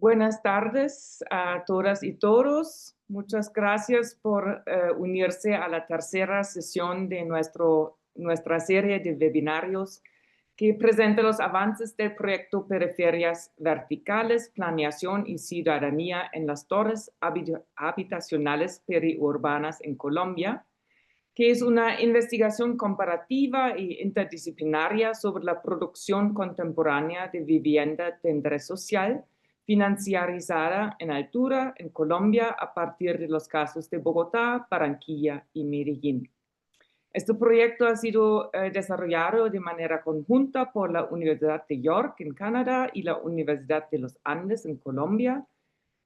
Buenas tardes a todas y todos. Muchas gracias por unirse a la tercera sesión de nuestra serie de webinarios que presenta los avances del proyecto Periferias Verticales, Planeación y Ciudadanía en las Torres Habitacionales Periurbanas en Colombia, que es una investigación comparativa e interdisciplinaria sobre la producción contemporánea de vivienda de interés social, financiarizada en altura en Colombia a partir de los casos de Bogotá, Barranquilla y Medellín. Este proyecto ha sido desarrollado de manera conjunta por la Universidad de York en Canadá y la Universidad de los Andes en Colombia,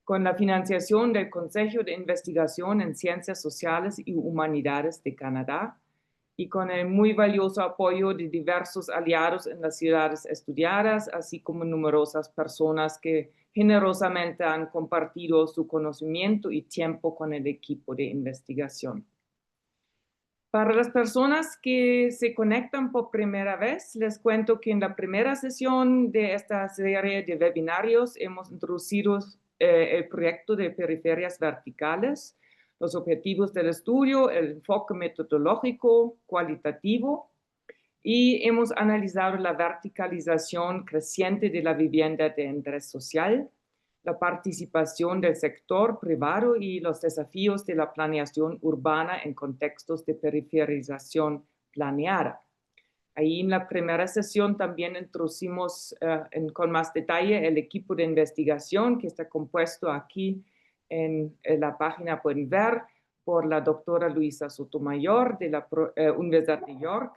con la financiación del Consejo de Investigación en Ciencias Sociales y Humanidades de Canadá y con el muy valioso apoyo de diversos aliados en las ciudades estudiadas, así como numerosas personas que generosamente han compartido su conocimiento y tiempo con el equipo de investigación. Para las personas que se conectan por primera vez, les cuento que en la primera sesión de esta serie de webinarios hemos introducido el proyecto de periferias verticales, los objetivos del estudio, el enfoque metodológico, cualitativo, y hemos analizado la verticalización creciente de la vivienda de interés social, la participación del sector privado y los desafíos de la planeación urbana en contextos de periferización planeada. Ahí en la primera sesión también introducimos con más detalle el equipo de investigación que está compuesto aquí en la página, pueden ver, por la doctora Luisa Sotomayor de la Universidad de York,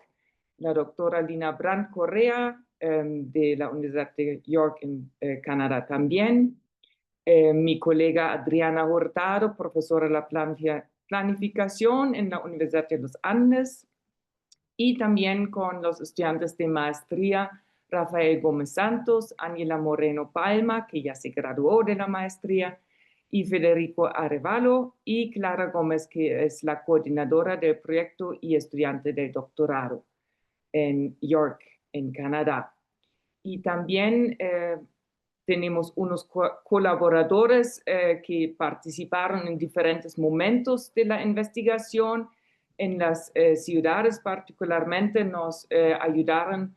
la doctora Lina Brandt Correa de la Universidad de York en Canadá también, mi colega Adriana Hurtado, profesora de la planificación en la Universidad de los Andes, y también con los estudiantes de maestría Rafael Gómez Santos, Ángela Moreno Palma, que ya se graduó de la maestría, y Federico Arevalo, y Clara Gómez, que es la coordinadora del proyecto y estudiante del doctorado en York, en Canadá. Y también tenemos unos colaboradores que participaron en diferentes momentos de la investigación. En las ciudades particularmente nos ayudaron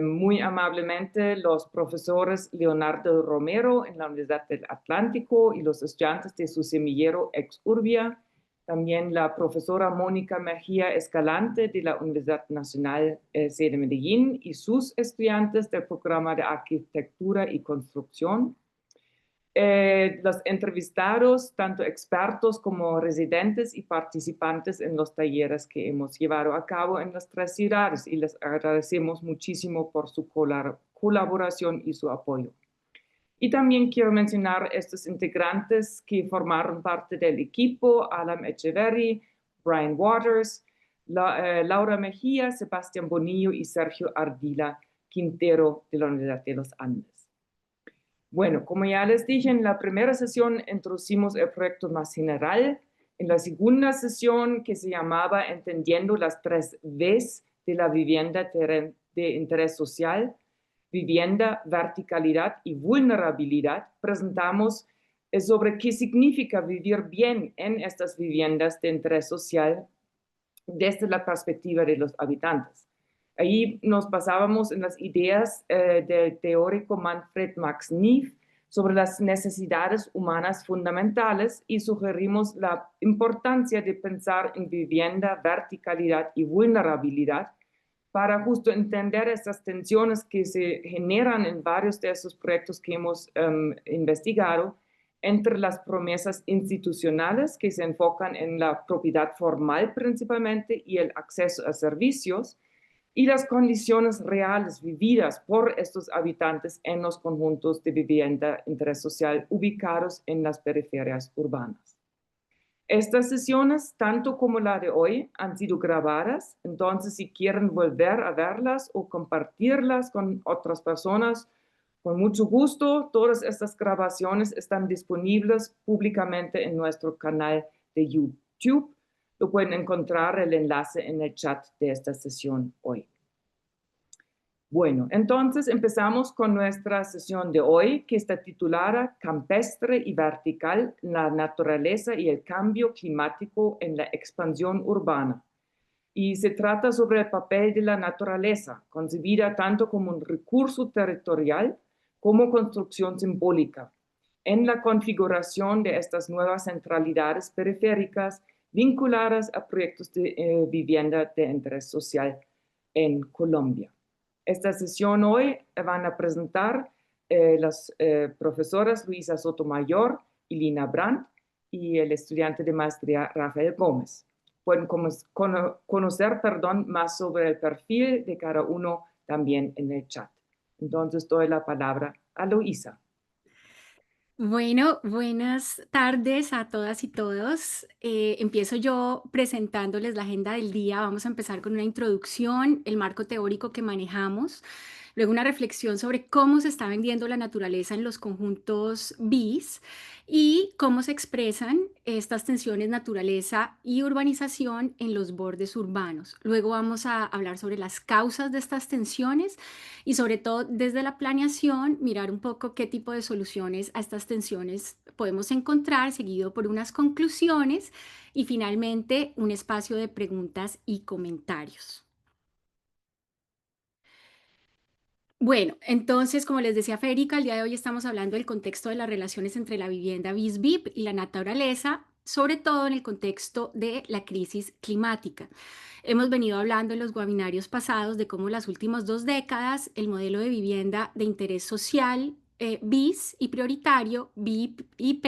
muy amablemente los profesores Leonardo Romero en la Universidad del Atlántico y los estudiantes de su semillero Ex Urbia. También la profesora Mónica Mejía Escalante de la Universidad Nacional de Medellín y sus estudiantes del programa de Arquitectura y Construcción. Los entrevistados, tanto expertos como residentes y participantes en los talleres que hemos llevado a cabo en las tres ciudades, y les agradecemos muchísimo por su colaboración y su apoyo. Y también quiero mencionar estos integrantes que formaron parte del equipo: Alan Echeverry, Brian Waters, Laura Mejía, Sebastián Bonillo y Sergio Ardila Quintero de la Universidad de los Andes. Bueno, como ya les dije, en la primera sesión introducimos el proyecto más general. En la segunda sesión, que se llamaba Entendiendo las tres Vs de la vivienda de interés social, vivienda, verticalidad y vulnerabilidad, presentamos sobre qué significa vivir bien en estas viviendas de interés social desde la perspectiva de los habitantes. Ahí nos basábamos en las ideas del teórico Manfred Max Neef sobre las necesidades humanas fundamentales y sugerimos la importancia de pensar en vivienda, verticalidad y vulnerabilidad para justo entender estas tensiones que se generan en varios de esos proyectos que hemos investigado entre las promesas institucionales que se enfocan en la propiedad formal principalmente y el acceso a servicios, y las condiciones reales vividas por estos habitantes en los conjuntos de vivienda de interés social ubicados en las periferias urbanas. Estas sesiones, tanto como la de hoy, han sido grabadas, entonces si quieren volver a verlas o compartirlas con otras personas, con mucho gusto. Todas estas grabaciones están disponibles públicamente en nuestro canal de YouTube. Lo pueden encontrar el enlace en el chat de esta sesión hoy. Bueno, entonces empezamos con nuestra sesión de hoy, que está titulada Campestre y vertical, la naturaleza y el cambio climático en la expansión urbana. Y se trata sobre el papel de la naturaleza, concebida tanto como un recurso territorial como construcción simbólica, en la configuración de estas nuevas centralidades periféricas vinculadas a proyectos de vivienda de interés social en Colombia. Esta sesión hoy van a presentar las profesoras Luisa Sotomayor y Lina Brandt y el estudiante de maestría Rafael Gómez. Pueden conocer, más sobre el perfil de cada uno también en el chat. Entonces doy la palabra a Luisa. Bueno, buenas tardes a todas y todos. Empiezo yo presentándoles la agenda del día. Vamos a empezar con una introducción, el marco teórico que manejamos, luego una reflexión sobre cómo se está vendiendo la naturaleza en los conjuntos BIS y cómo se expresan estas tensiones naturaleza y urbanización en los bordes urbanos. Luego vamos a hablar sobre las causas de estas tensiones y sobre todo desde la planeación mirar un poco qué tipo de soluciones a estas tensiones podemos encontrar, seguido por unas conclusiones y finalmente un espacio de preguntas y comentarios. Bueno, entonces, como les decía Federica, el día de hoy estamos hablando del contexto de las relaciones entre la vivienda BIS-BIP y la naturaleza, sobre todo en el contexto de la crisis climática. Hemos venido hablando en los webinarios pasados de cómo las últimas 2 décadas el modelo de vivienda de interés social BIS y prioritario BIP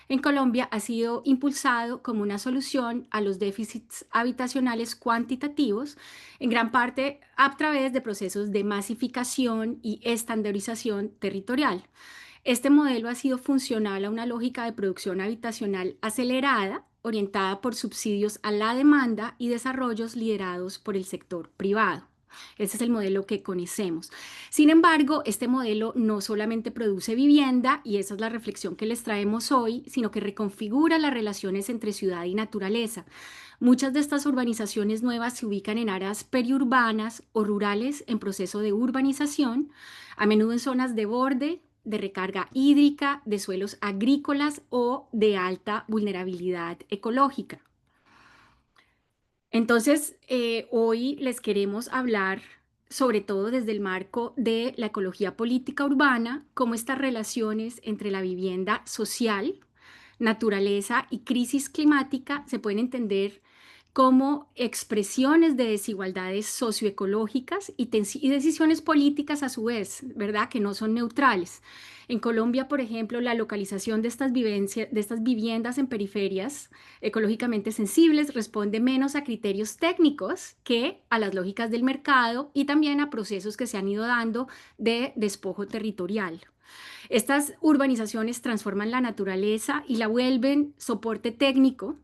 en Colombia ha sido impulsado como una solución a los déficits habitacionales cuantitativos, en gran parte a través de procesos de masificación y estandarización territorial. Este modelo ha sido funcional a una lógica de producción habitacional acelerada, orientada por subsidios a la demanda y desarrollos liderados por el sector privado. Ese es el modelo que conocemos. Sin embargo, este modelo no solamente produce vivienda, y esa es la reflexión que les traemos hoy, sino que reconfigura las relaciones entre ciudad y naturaleza. Muchas de estas urbanizaciones nuevas se ubican en áreas periurbanas o rurales en proceso de urbanización, a menudo en zonas de borde, de recarga hídrica, de suelos agrícolas o de alta vulnerabilidad ecológica. Entonces, hoy les queremos hablar sobre todo desde el marco de la ecología política urbana, cómo estas relaciones entre la vivienda social, naturaleza y crisis climática se pueden entender como expresiones de desigualdades socioecológicas y decisiones políticas a su vez, ¿verdad? Que no son neutrales. En Colombia, por ejemplo, la localización de estas viviendas en periferias ecológicamente sensibles responde menos a criterios técnicos que a las lógicas del mercado y también a procesos que se han ido dando de despojo territorial. Estas urbanizaciones transforman la naturaleza y la vuelven soporte técnico,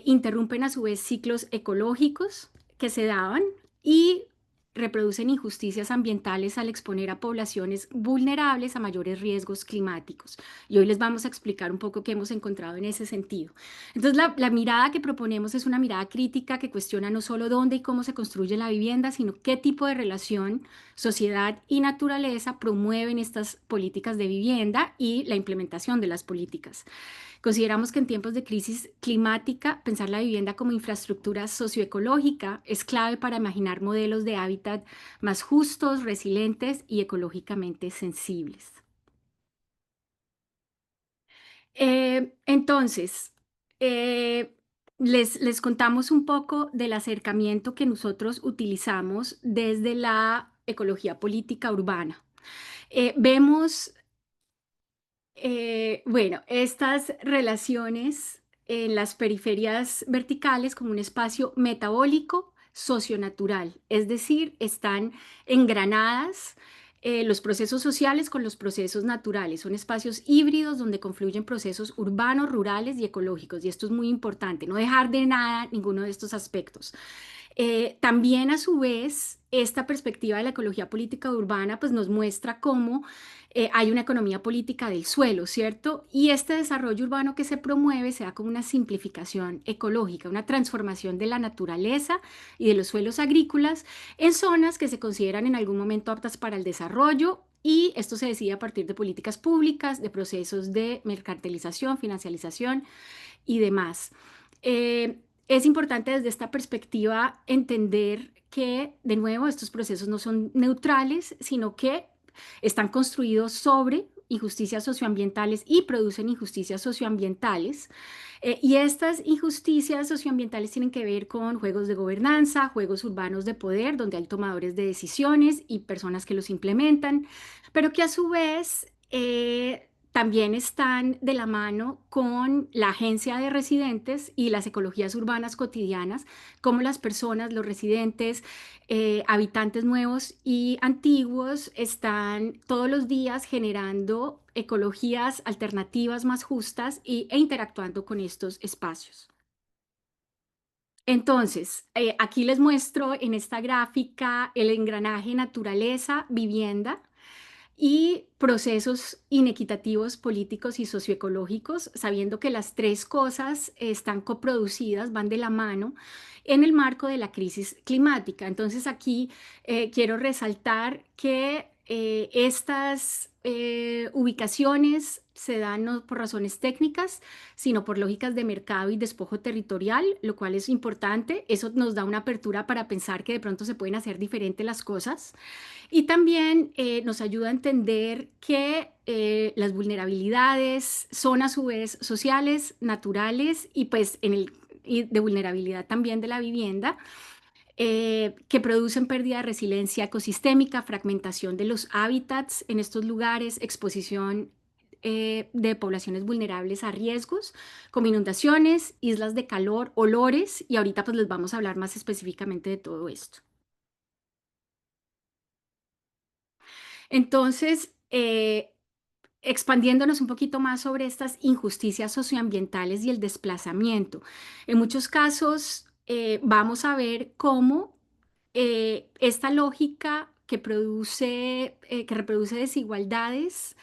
interrumpen a su vez ciclos ecológicos que se daban y reproducen injusticias ambientales al exponer a poblaciones vulnerables a mayores riesgos climáticos. Y hoy les vamos a explicar un poco qué hemos encontrado en ese sentido. Entonces, la mirada que proponemos es una mirada crítica que cuestiona no solo dónde y cómo se construye la vivienda, sino qué tipo de relación sociedad y naturaleza promueven estas políticas de vivienda y la implementación de las políticas. Consideramos que en tiempos de crisis climática, pensar la vivienda como infraestructura socioecológica es clave para imaginar modelos de hábitat más justos, resilientes y ecológicamente sensibles. Entonces, eh, les contamos un poco del acercamiento que nosotros utilizamos desde la ecología política urbana. Vemos bueno, estas relaciones en las periferias verticales como un espacio metabólico socionatural, es decir, están engranadas los procesos sociales con los procesos naturales. Son espacios híbridos donde confluyen procesos urbanos, rurales y ecológicos. Y esto es muy importante, no dejar de nada ninguno de estos aspectos. También a su vez, esta perspectiva de la ecología política urbana pues nos muestra cómo hay una economía política del suelo, ¿cierto? Y este desarrollo urbano que se promueve se da como una simplificación ecológica, una transformación de la naturaleza y de los suelos agrícolas en zonas que se consideran en algún momento aptas para el desarrollo. Y esto se decide a partir de políticas públicas, de procesos de mercantilización, financialización y demás. Es importante desde esta perspectiva entender que, de nuevo, estos procesos no son neutrales, sino que están construidos sobre injusticias socioambientales y producen injusticias socioambientales. Y estas injusticias socioambientales tienen que ver con juegos de gobernanza, juegos urbanos de poder, donde hay tomadores de decisiones y personas que los implementan, pero que a su vez también están de la mano con la agencia de residentes y las ecologías urbanas cotidianas, como las personas, los residentes, habitantes nuevos y antiguos están todos los días generando ecologías alternativas más justas e interactuando con estos espacios. Entonces, aquí les muestro en esta gráfica el engranaje naturaleza, vivienda y procesos inequitativos políticos y socioecológicos, sabiendo que las tres cosas están coproducidas, van de la mano en el marco de la crisis climática. Entonces aquí quiero resaltar que estas ubicaciones se dan no por razones técnicas, sino por lógicas de mercado y despojo territorial, lo cual es importante. Eso nos da una apertura para pensar que de pronto se pueden hacer diferentes las cosas. Y también nos ayuda a entender que las vulnerabilidades son a su vez sociales, naturales y pues y de vulnerabilidad también de la vivienda, que producen pérdida de resiliencia ecosistémica, fragmentación de los hábitats en estos lugares, exposición de poblaciones vulnerables a riesgos, como inundaciones, islas de calor, olores, y ahorita pues les vamos a hablar más específicamente de todo esto. Entonces, expandiéndonos un poquito más sobre estas injusticias socioambientales y el desplazamiento. En muchos casos vamos a ver cómo esta lógica que reproduce desigualdades,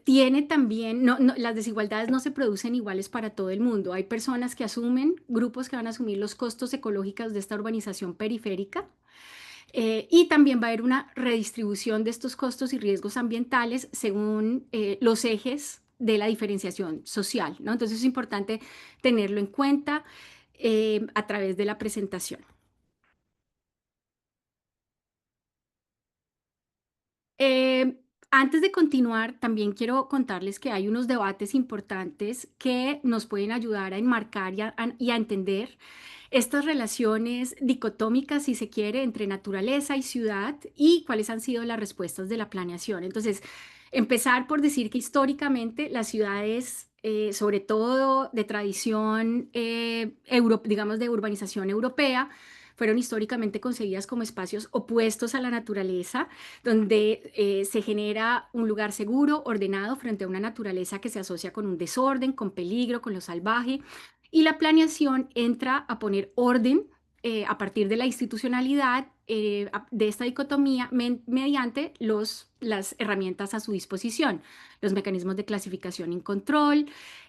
tiene también, las desigualdades no se producen iguales para todo el mundo. Hay personas que asumen, grupos que van a asumir los costos ecológicos de esta urbanización periférica, y también va a haber una redistribución de estos costos y riesgos ambientales según los ejes de la diferenciación social, ¿no? Entonces es importante tenerlo en cuenta a través de la presentación. Eh, Antes de continuar, también quiero contarles que hay unos debates importantes que nos pueden ayudar a enmarcar y a entender estas relaciones dicotómicas, si se quiere, entre naturaleza y ciudad y cuáles han sido las respuestas de la planeación. Entonces, empezar por decir que históricamente las ciudades, sobre todo de tradición, digamos, de urbanización europea, fueron históricamente concebidas como espacios opuestos a la naturaleza, donde se genera un lugar seguro, ordenado, frente a una naturaleza que se asocia con un desorden, con peligro, con lo salvaje. Y la planeación entra a poner orden a partir de la institucionalidad de esta dicotomía mediante las herramientas a su disposición, los mecanismos de clasificación y control,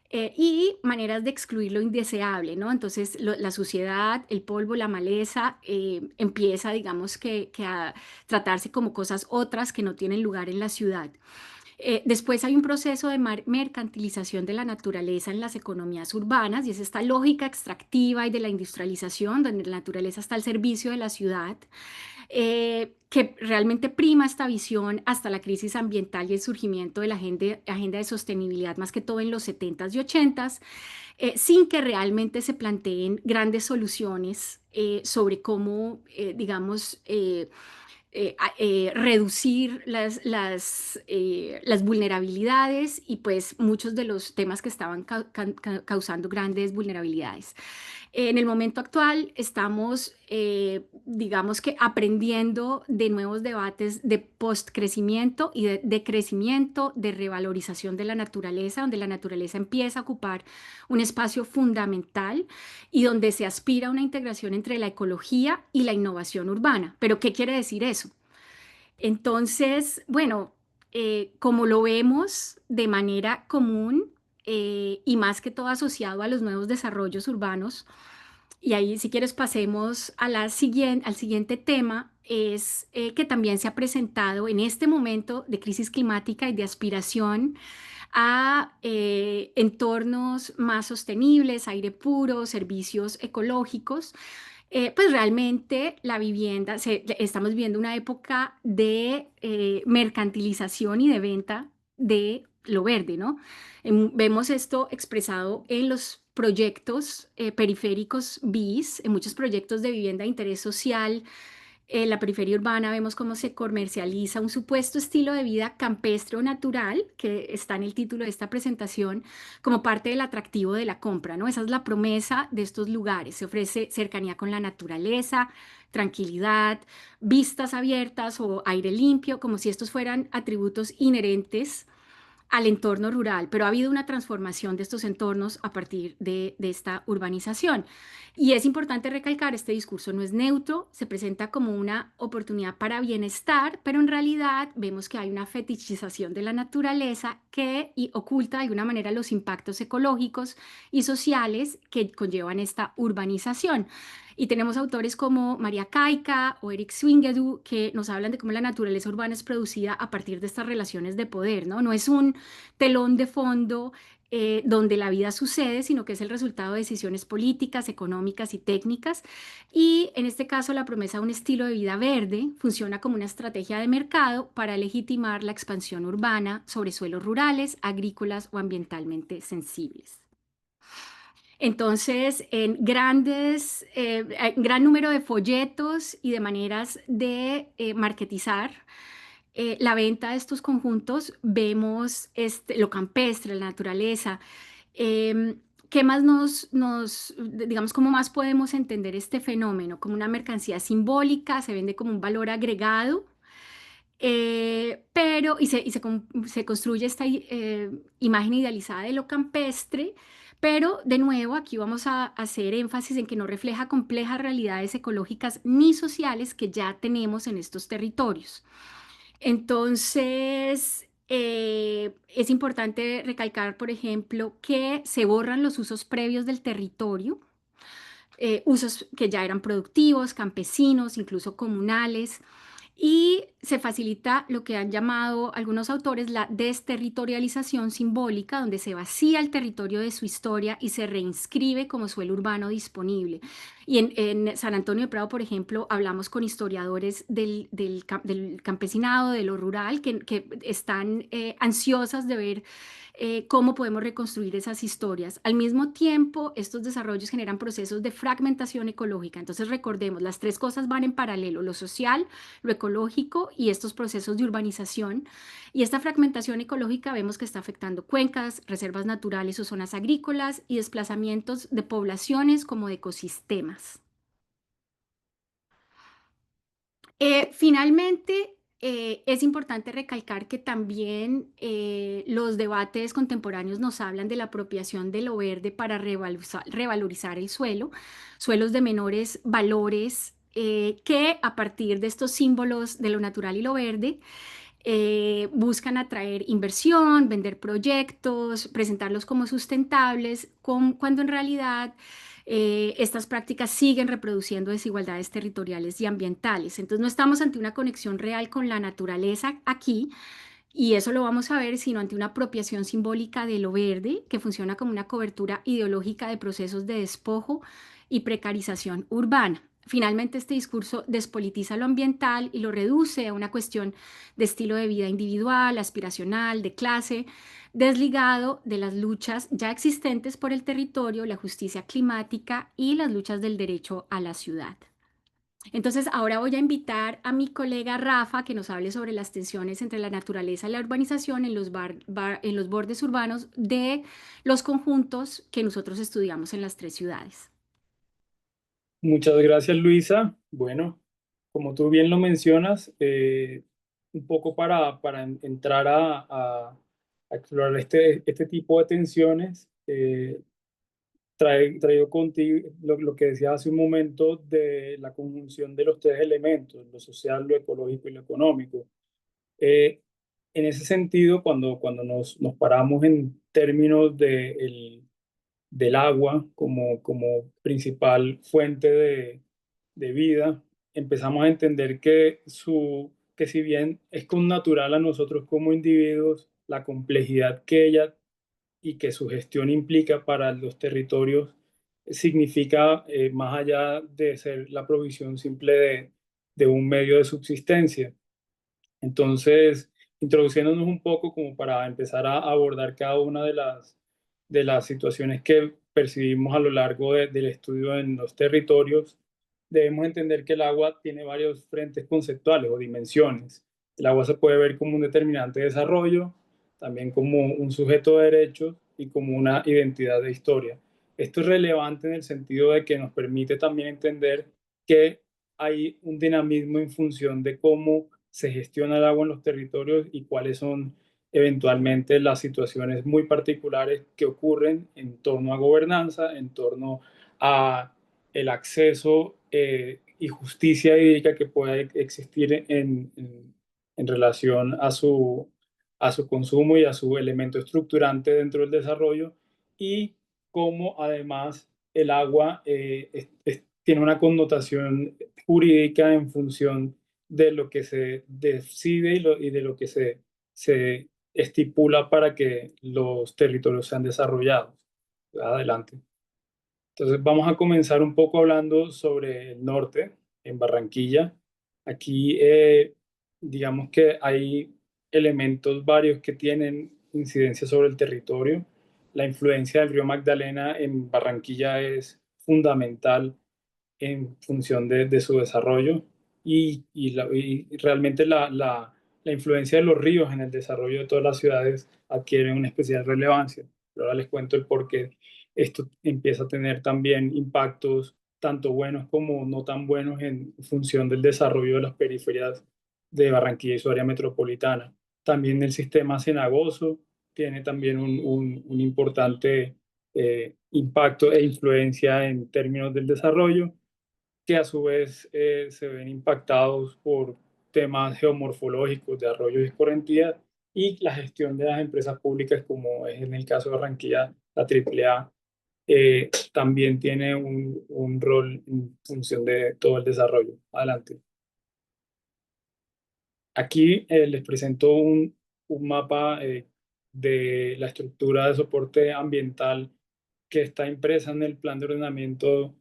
y maneras de excluir lo indeseable, ¿no? Entonces, la suciedad, el polvo, la maleza, empieza, digamos, que a tratarse como cosas otras que no tienen lugar en la ciudad. Después hay un proceso de mercantilización de la naturaleza en las economías urbanas y es esta lógica extractiva y de la industrialización, donde la naturaleza está al servicio de la ciudad, que realmente prima esta visión hasta la crisis ambiental y el surgimiento de la agenda de sostenibilidad, más que todo en los 70s y 80s, sin que realmente se planteen grandes soluciones sobre cómo, digamos, reducir las vulnerabilidades y pues muchos de los temas que estaban causando grandes vulnerabilidades. En el momento actual estamos, digamos que aprendiendo de nuevos debates de postcrecimiento y de crecimiento, de revalorización de la naturaleza, donde la naturaleza empieza a ocupar un espacio fundamental y donde se aspira a una integración entre la ecología y la innovación urbana. ¿Pero qué quiere decir eso? Entonces, bueno, como lo vemos de manera común y más que todo asociado a los nuevos desarrollos urbanos, y ahí si quieres pasemos a al siguiente tema, es que también se ha presentado en este momento de crisis climática y de aspiración a entornos más sostenibles, aire puro, servicios ecológicos. Pues realmente la vivienda, estamos viviendo una época de mercantilización y de venta de lo verde, ¿no? Vemos esto expresado en los proyectos periféricos BIS, en muchos proyectos de vivienda de interés social. En la periferia urbana vemos cómo se comercializa un supuesto estilo de vida campestre o natural, que está en el título de esta presentación, como parte del atractivo de la compra, ¿no? Esa es la promesa de estos lugares. Se ofrece cercanía con la naturaleza, tranquilidad, vistas abiertas o aire limpio, como si estos fueran atributos inherentes al entorno rural, pero ha habido una transformación de estos entornos a partir de esta urbanización. Y es importante recalcar, este discurso no es neutro, se presenta como una oportunidad para bienestar, pero en realidad vemos que hay una fetichización de la naturaleza que oculta de alguna manera los impactos ecológicos y sociales que conllevan esta urbanización. Y tenemos autores como María Kaika o Eric Swingedu que nos hablan de cómo la naturaleza urbana es producida a partir de estas relaciones de poder, ¿no? No es un telón de fondo donde la vida sucede, sino que es el resultado de decisiones políticas, económicas y técnicas. Y en este caso, la promesa de un estilo de vida verde funciona como una estrategia de mercado para legitimar la expansión urbana sobre suelos rurales, agrícolas o ambientalmente sensibles. Entonces, gran número de folletos y de maneras de marketizar la venta de estos conjuntos, vemos lo campestre, la naturaleza. ¿Qué más digamos, cómo más podemos entender este fenómeno? Como una mercancía simbólica, se vende como un valor agregado, se construye esta imagen idealizada de lo campestre, pero de nuevo aquí vamos a hacer énfasis en que no refleja complejas realidades ecológicas ni sociales que ya tenemos en estos territorios. Entonces, es importante recalcar, por ejemplo, que se borran los usos previos del territorio, usos que ya eran productivos, campesinos, incluso comunales, y se facilita lo que han llamado algunos autores la desterritorialización simbólica, donde se vacía el territorio de su historia y se reinscribe como suelo urbano disponible. Y en San Antonio de Prado, por ejemplo, hablamos con historiadores del campesinado, de lo rural, que están ansiosas de ver cómo podemos reconstruir esas historias. Al mismo tiempo, estos desarrollos generan procesos de fragmentación ecológica. Entonces, recordemos, las tres cosas van en paralelo: lo social, lo ecológico y estos procesos de urbanización. Y esta fragmentación ecológica vemos que está afectando cuencas, reservas naturales o zonas agrícolas y desplazamientos de poblaciones como de ecosistemas. Finalmente, es importante recalcar que también los debates contemporáneos nos hablan de la apropiación de lo verde para revalorizar el suelo, suelos de menores valores que a partir de estos símbolos de lo natural y lo verde buscan atraer inversión, vender proyectos, presentarlos como sustentables, cuando en realidad estas prácticas siguen reproduciendo desigualdades territoriales y ambientales. Entonces no estamos ante una conexión real con la naturaleza aquí, y eso lo vamos a ver, sino ante una apropiación simbólica de lo verde, que funciona como una cobertura ideológica de procesos de despojo y precarización urbana. Finalmente, este discurso despolitiza lo ambiental y lo reduce a una cuestión de estilo de vida individual, aspiracional, de clase, desligado de las luchas ya existentes por el territorio, la justicia climática y las luchas del derecho a la ciudad. Entonces, ahora voy a invitar a mi colega Rafa que nos hable sobre las tensiones entre la naturaleza y la urbanización en en los bordes urbanos de los conjuntos que nosotros estudiamos en las tres ciudades. Muchas gracias, Luisa. Bueno, como tú bien lo mencionas, un poco entrar a explorar este tipo de tensiones, traigo contigo lo que decía hace un momento de la conjunción de los tres elementos, lo social, lo ecológico y lo económico. Eh, en ese sentido, cuando nos paramos en términos del agua como principal fuente de vida, empezamos a entender que si bien es natural a nosotros como individuos, la complejidad que ella y que su gestión implica para los territorios significa, más allá de ser la provisión simple de un medio de subsistencia. Entonces, introduciéndonos un poco como para empezar a abordar cada una de las situaciones que percibimos a lo largo del estudio en los territorios, debemos entender que el agua tiene varios frentes conceptuales o dimensiones. El agua se puede ver como un determinante de desarrollo, también como un sujeto de derechos y como una identidad de historia. Esto es relevante en el sentido de que nos permite también entender que hay un dinamismo en función de cómo se gestiona el agua en los territorios y cuáles son eventualmente las situaciones muy particulares que ocurren en torno a gobernanza, en torno a el acceso y justicia hídrica que pueda existir en relación a su consumo y a su elemento estructurante dentro del desarrollo, y cómo además el agua tiene una connotación jurídica en función de lo que se decide y de lo que se estipula para que los territorios sean desarrollados. Adelante. Entonces vamos a comenzar un poco hablando sobre el norte, en Barranquilla. Aquí digamos que hay elementos varios que tienen incidencia sobre el territorio. La influencia del río Magdalena en Barranquilla es fundamental en función de su desarrollo y realmente la influencia de los ríos en el desarrollo de todas las ciudades adquiere una especial relevancia. Pero ahora les cuento el por qué esto empieza a tener también impactos tanto buenos como no tan buenos en función del desarrollo de las periferias de Barranquilla y su área metropolitana. También el sistema cenagoso tiene también un importante impacto e influencia en términos del desarrollo, que a su vez se ven impactados por temas geomorfológicos de arroyos y escorrentías y la gestión de las empresas públicas, como es en el caso de Barranquilla, la AAA, también tiene un rol en función de todo el desarrollo. Adelante. Aquí les presento un mapa de la estructura de soporte ambiental que está impresa en el plan de ordenamiento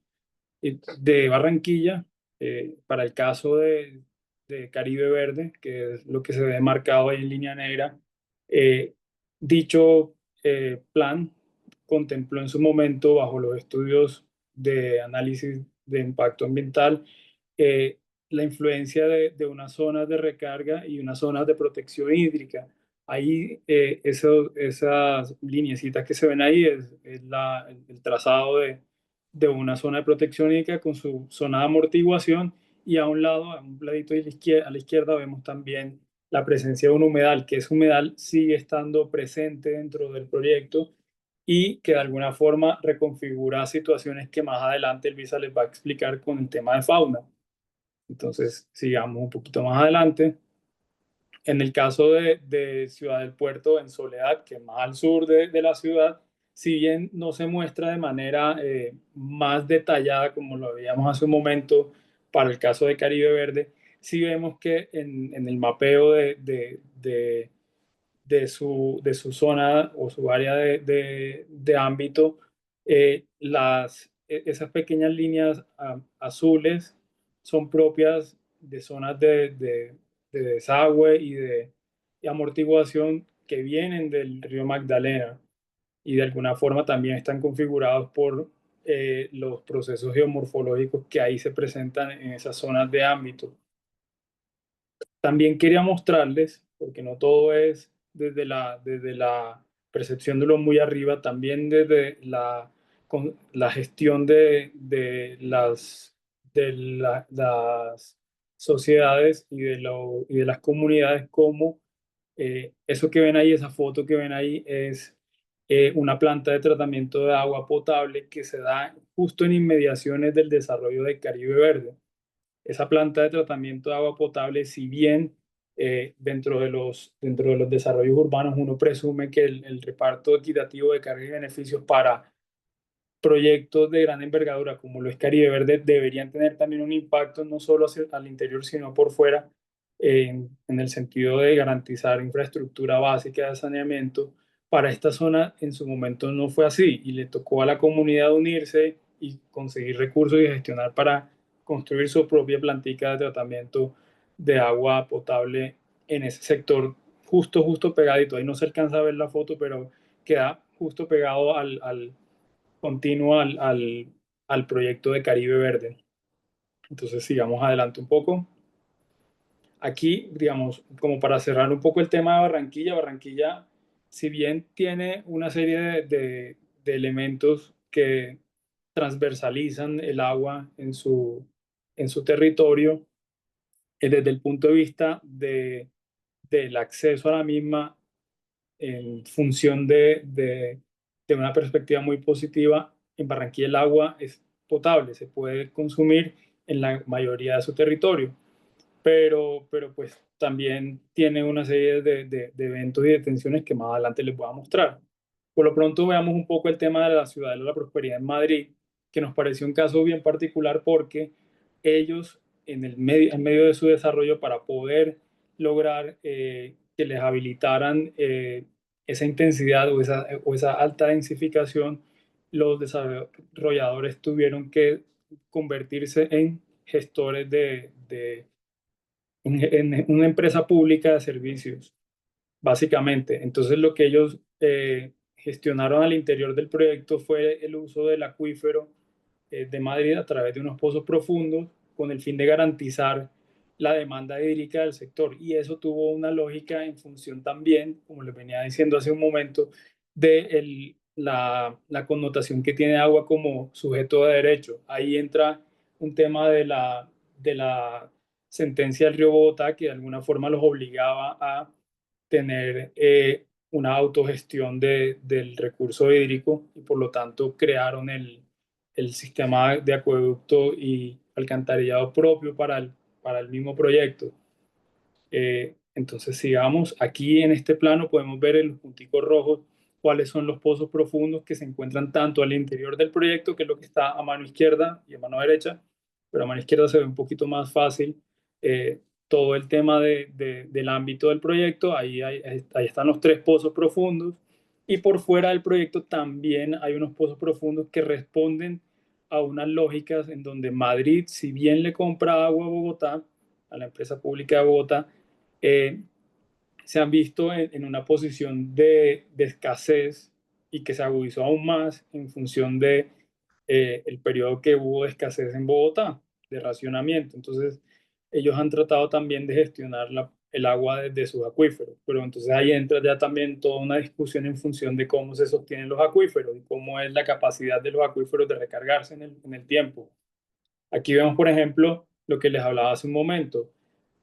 de Barranquilla, para el caso de Caribe Verde, que es lo que se ve marcado ahí en línea negra. eh, Dicho plan contempló en su momento, bajo los estudios de análisis de impacto ambiental, la influencia de unas zonas de recarga y unas zonas de protección hídrica. Ahí, esas lineecitas que se ven ahí es el trazado de una zona de protección hídrica con su zona de amortiguación, y a un lado, a un ladito a la izquierda, vemos también la presencia de un humedal, que ese humedal sigue estando presente dentro del proyecto y que de alguna forma reconfigura situaciones que más adelante Elvisa les va a explicar con el tema de fauna. Entonces, sigamos un poquito más adelante. En el caso de Ciudad del Puerto, en Soledad, que es más al sur de la ciudad, si bien no se muestra de manera más detallada como lo veíamos hace un momento para el caso de Caribe Verde, sí vemos que en el mapeo de su zona o su área de ámbito, esas pequeñas líneas azules son propias de zonas de desagüe y amortiguación que vienen del río Magdalena, y de alguna forma también están configurados por los procesos geomorfológicos que ahí se presentan en esas zonas de ámbito. También quería mostrarles, porque no todo es desde la percepción de lo muy arriba, también desde la gestión de las las sociedades y de las comunidades, como eso que ven ahí, esa foto que ven ahí, es una planta de tratamiento de agua potable que se da justo en inmediaciones del desarrollo de Caribe Verde. Esa planta de tratamiento de agua potable, si bien dentro de los desarrollos urbanos uno presume que el reparto equitativo de cargas y beneficios para proyectos de gran envergadura como lo es Caribe Verde deberían tener también un impacto no solo al interior, sino por fuera, en el sentido de garantizar infraestructura básica de saneamiento. Para esta zona en su momento no fue así y le tocó a la comunidad unirse y conseguir recursos y gestionar para construir su propia plantica de tratamiento de agua potable en ese sector, justo pegadito. Ahí no se alcanza a ver la foto, pero queda justo pegado continúa al proyecto de Caribe Verde. Entonces, sigamos adelante un poco. Aquí, digamos, como para cerrar un poco el tema de Barranquilla, Barranquilla, si bien tiene una serie de elementos que transversalizan el agua en su territorio, desde el punto de vista del acceso a la misma, en función de una perspectiva muy positiva, en Barranquilla el agua es potable, se puede consumir en la mayoría de su territorio, pero pues también tiene una serie de eventos y de tensiones que más adelante les voy a mostrar. Por lo pronto veamos un poco el tema de la Ciudad de la Prosperidad en Madrid, que nos pareció un caso bien particular porque ellos en medio de su desarrollo, para poder lograr que les habilitaran esa intensidad o esa alta densificación, los desarrolladores tuvieron que convertirse en gestores en una empresa pública de servicios, básicamente. Entonces lo que ellos gestionaron al interior del proyecto fue el uso del acuífero de Madrid a través de unos pozos profundos, con el fin de garantizar la demanda hídrica del sector. Y eso tuvo una lógica en función también, como les venía diciendo hace un momento, de la connotación que tiene agua como sujeto de derecho. Ahí entra un tema de la sentencia del río Bogotá, que de alguna forma los obligaba a tener una autogestión del recurso hídrico, y por lo tanto crearon el sistema de acueducto y alcantarillado propio para el mismo proyecto. Entonces, sigamos, aquí en este plano podemos ver en los punticos rojos cuáles son los pozos profundos que se encuentran tanto al interior del proyecto, que es lo que está a mano izquierda y a mano derecha, pero a mano izquierda se ve un poquito más fácil todo el tema del ámbito del proyecto. Ahí están los tres pozos profundos, y por fuera del proyecto también hay unos pozos profundos que responden a unas lógicas en donde Madrid, si bien le compra agua a Bogotá, a la empresa pública de Bogotá, eh, se han visto en una posición de escasez, y que se agudizó aún más en función de el periodo que hubo de escasez en Bogotá, de racionamiento. Entonces, ellos han tratado también de gestionar el agua desde sus acuíferos, pero entonces ahí entra ya también toda una discusión en función de cómo se sostienen los acuíferos y cómo es la capacidad de los acuíferos de recargarse en el tiempo. Aquí vemos, por ejemplo, lo que les hablaba hace un momento,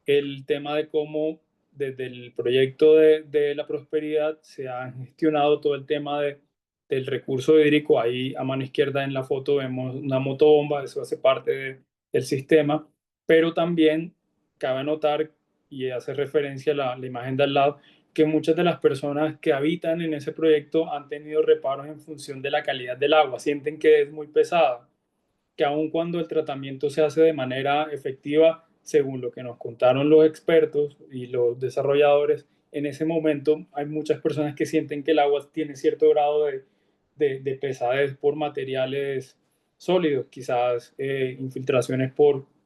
el tema de cómo desde el proyecto de la prosperidad se ha gestionado todo el tema del recurso hídrico. Ahí a mano izquierda en la foto vemos una motobomba, eso hace parte del sistema, pero también cabe notar, y hace referencia a la imagen de al lado, que muchas de las personas que habitan en ese proyecto han tenido reparos en función de la calidad del agua, sienten que es muy pesada, que aun cuando el tratamiento se hace de manera efectiva, según lo que nos contaron los expertos y los desarrolladores, en ese momento hay muchas personas que sienten que el agua tiene cierto grado de pesadez por materiales sólidos, quizás infiltraciones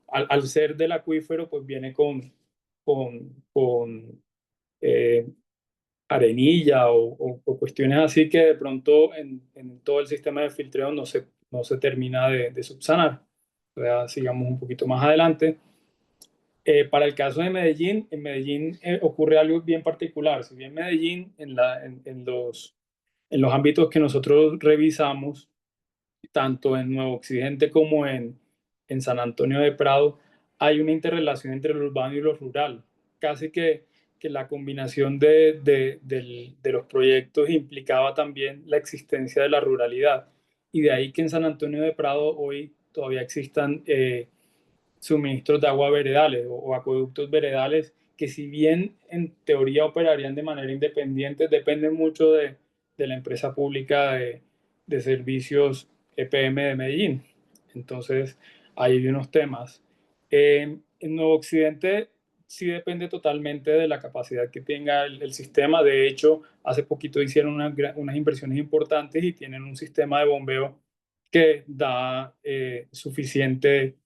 al ser del acuífero, pues viene con eh, arenilla o cuestiones así, que de pronto en todo el sistema de filtreo no se termina de subsanar. O sea, sigamos un poquito más adelante. Para el caso de Medellín, en Medellín ocurre algo bien particular. Si bien Medellín, en los ámbitos que nosotros revisamos, tanto en Nuevo Occidente como en San Antonio de Prado, hay una interrelación entre lo urbano y lo rural. Casi que la combinación de los proyectos implicaba también la existencia de la ruralidad. Y de ahí que en San Antonio de Prado hoy todavía existan suministros de agua veredales o acueductos veredales que, si bien en teoría operarían de manera independiente, dependen mucho de la empresa pública de servicios EPM de Medellín. Entonces, ahí hay unos temas. En Nuevo Occidente sí depende totalmente de la capacidad que tenga el sistema. De hecho, hace poquito hicieron unas inversiones importantes y tienen un sistema de bombeo que da suficiente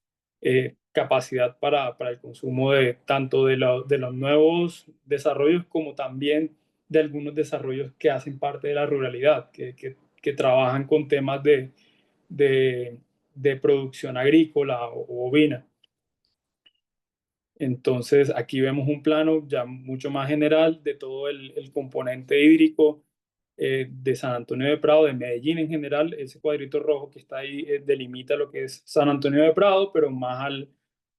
capacidad para el consumo de tanto de los nuevos desarrollos como también de algunos desarrollos que hacen parte de la ruralidad, que trabajan con temas de, de producción agrícola o bovina. Entonces, aquí vemos un plano ya mucho más general de todo el componente hídrico de San Antonio de Prado, de Medellín en general. Ese cuadrito rojo que está ahí delimita lo que es San Antonio de Prado, pero más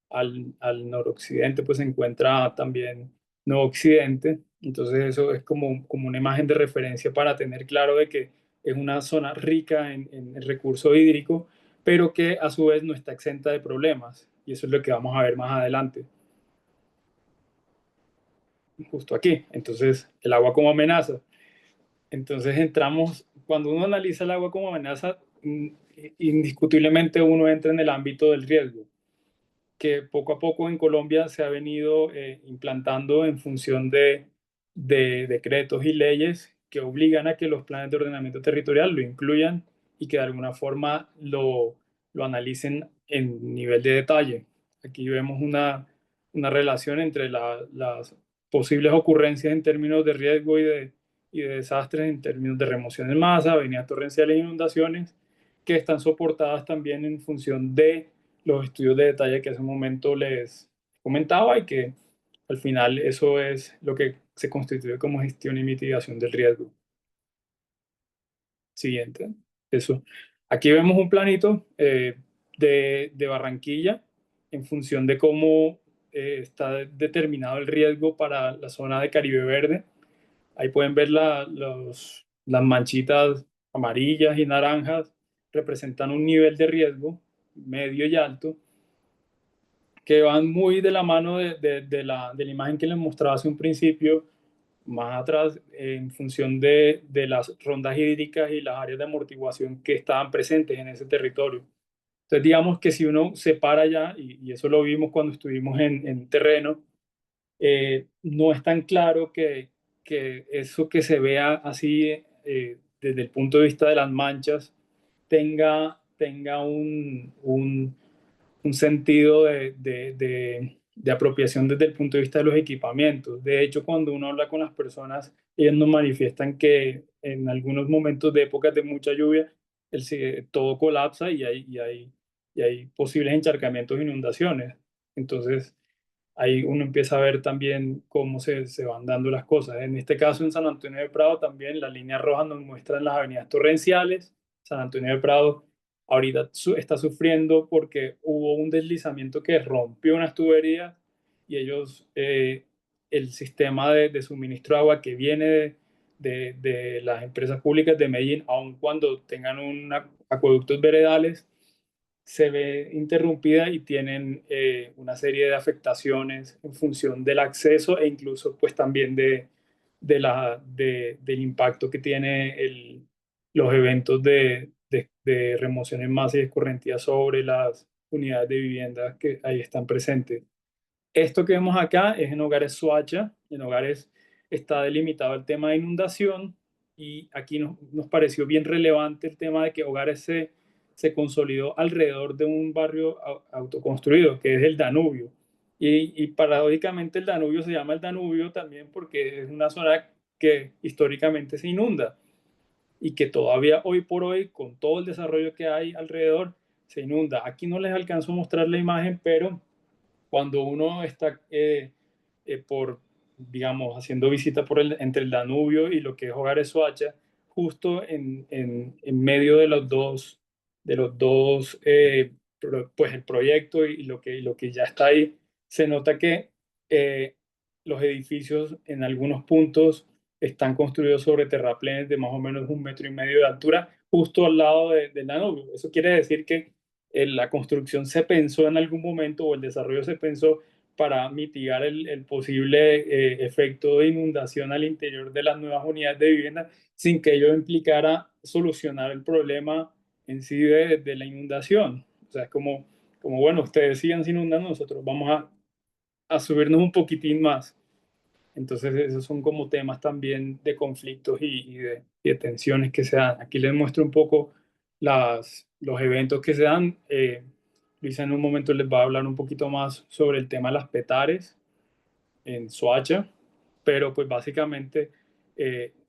al noroccidente pues se encuentra también Nuevo Occidente. Entonces, eso es como una imagen de referencia para tener claro de que es una zona rica en el recurso hídrico, pero que a su vez no está exenta de problemas. Y eso es lo que vamos a ver más adelante justo aquí. Entonces, el agua como amenaza. Entonces entramos, cuando uno analiza el agua como amenaza, indiscutiblemente uno entra en el ámbito del riesgo, que poco a poco en Colombia se ha venido implantando en función de decretos y leyes que obligan a que los planes de ordenamiento territorial lo incluyan y que de alguna forma lo analicen en nivel de detalle. Aquí vemos una relación entre las posibles ocurrencias en términos de riesgo y de desastres, en términos de remoción en masa, avenidas torrenciales e inundaciones, que están soportadas también en función de los estudios de detalle que hace un momento les comentaba y que al final eso es lo que se constituye como gestión y mitigación del riesgo. Siguiente, eso. Aquí vemos un planito de Barranquilla en función de cómo está determinado el riesgo para la zona de Caribe Verde. Ahí pueden ver las manchitas amarillas y naranjas, representan un nivel de riesgo medio y alto, que van muy de la mano de la imagen que les mostraba hace un principio, más atrás, en función de las rondas hídricas y las áreas de amortiguación que estaban presentes en ese territorio. Entonces, digamos que si uno se para ya, y eso lo vimos cuando estuvimos en terreno, no es tan claro que eso que se vea así desde el punto de vista de las manchas tenga un sentido de apropiación desde el punto de vista de los equipamientos. De hecho, cuando uno habla con las personas, ellos nos manifiestan que en algunos momentos de épocas de mucha lluvia, todo colapsa y hay posibles encharcamientos e inundaciones. Entonces, ahí uno empieza a ver también cómo se van dando las cosas. En este caso, en San Antonio de Prado también las líneas rojas nos muestran las avenidas torrenciales. San Antonio de Prado ahorita está sufriendo porque hubo un deslizamiento que rompió unas tuberías y el sistema de suministro de agua que viene de las empresas públicas de Medellín, aun cuando tengan acueductos veredales, se ve interrumpida y tienen una serie de afectaciones en función del acceso e incluso pues también del impacto que tiene los eventos de remoción en masa y escorrentía sobre las unidades de vivienda que ahí están presentes. Esto que vemos acá es en Hogares Soacha. En Hogares está delimitado el tema de inundación y aquí nos pareció bien relevante el tema de que Hogares se consolidó alrededor de un barrio autoconstruido, que es el Danubio. Y paradójicamente el Danubio se llama el Danubio también porque es una zona que históricamente se inunda y que todavía hoy por hoy, con todo el desarrollo que hay alrededor, se inunda. Aquí no les alcanzo a mostrar la imagen, pero cuando uno está digamos, haciendo visita entre el Danubio y lo que es Hogares Soacha, justo en medio de los dos pues el proyecto y lo que ya está ahí, se nota que los edificios en algunos puntos están construidos sobre terraplenes de más o menos 1,5 metros de altura, justo al lado del Danubio. Eso quiere decir que la construcción se pensó en algún momento, o el desarrollo se pensó para mitigar el posible efecto de inundación al interior de las nuevas unidades de vivienda, sin que ello implicara solucionar el problema en sí de la inundación. O sea, es como bueno, ustedes sigan inundando, nosotros vamos a subirnos un poquitín más. Entonces, esos son como temas también de conflictos y de tensiones que se dan. Aquí les muestro un poco los eventos que se dan. Luisa en un momento les va a hablar un poquito más sobre el tema de las petares en Soacha, pero pues básicamente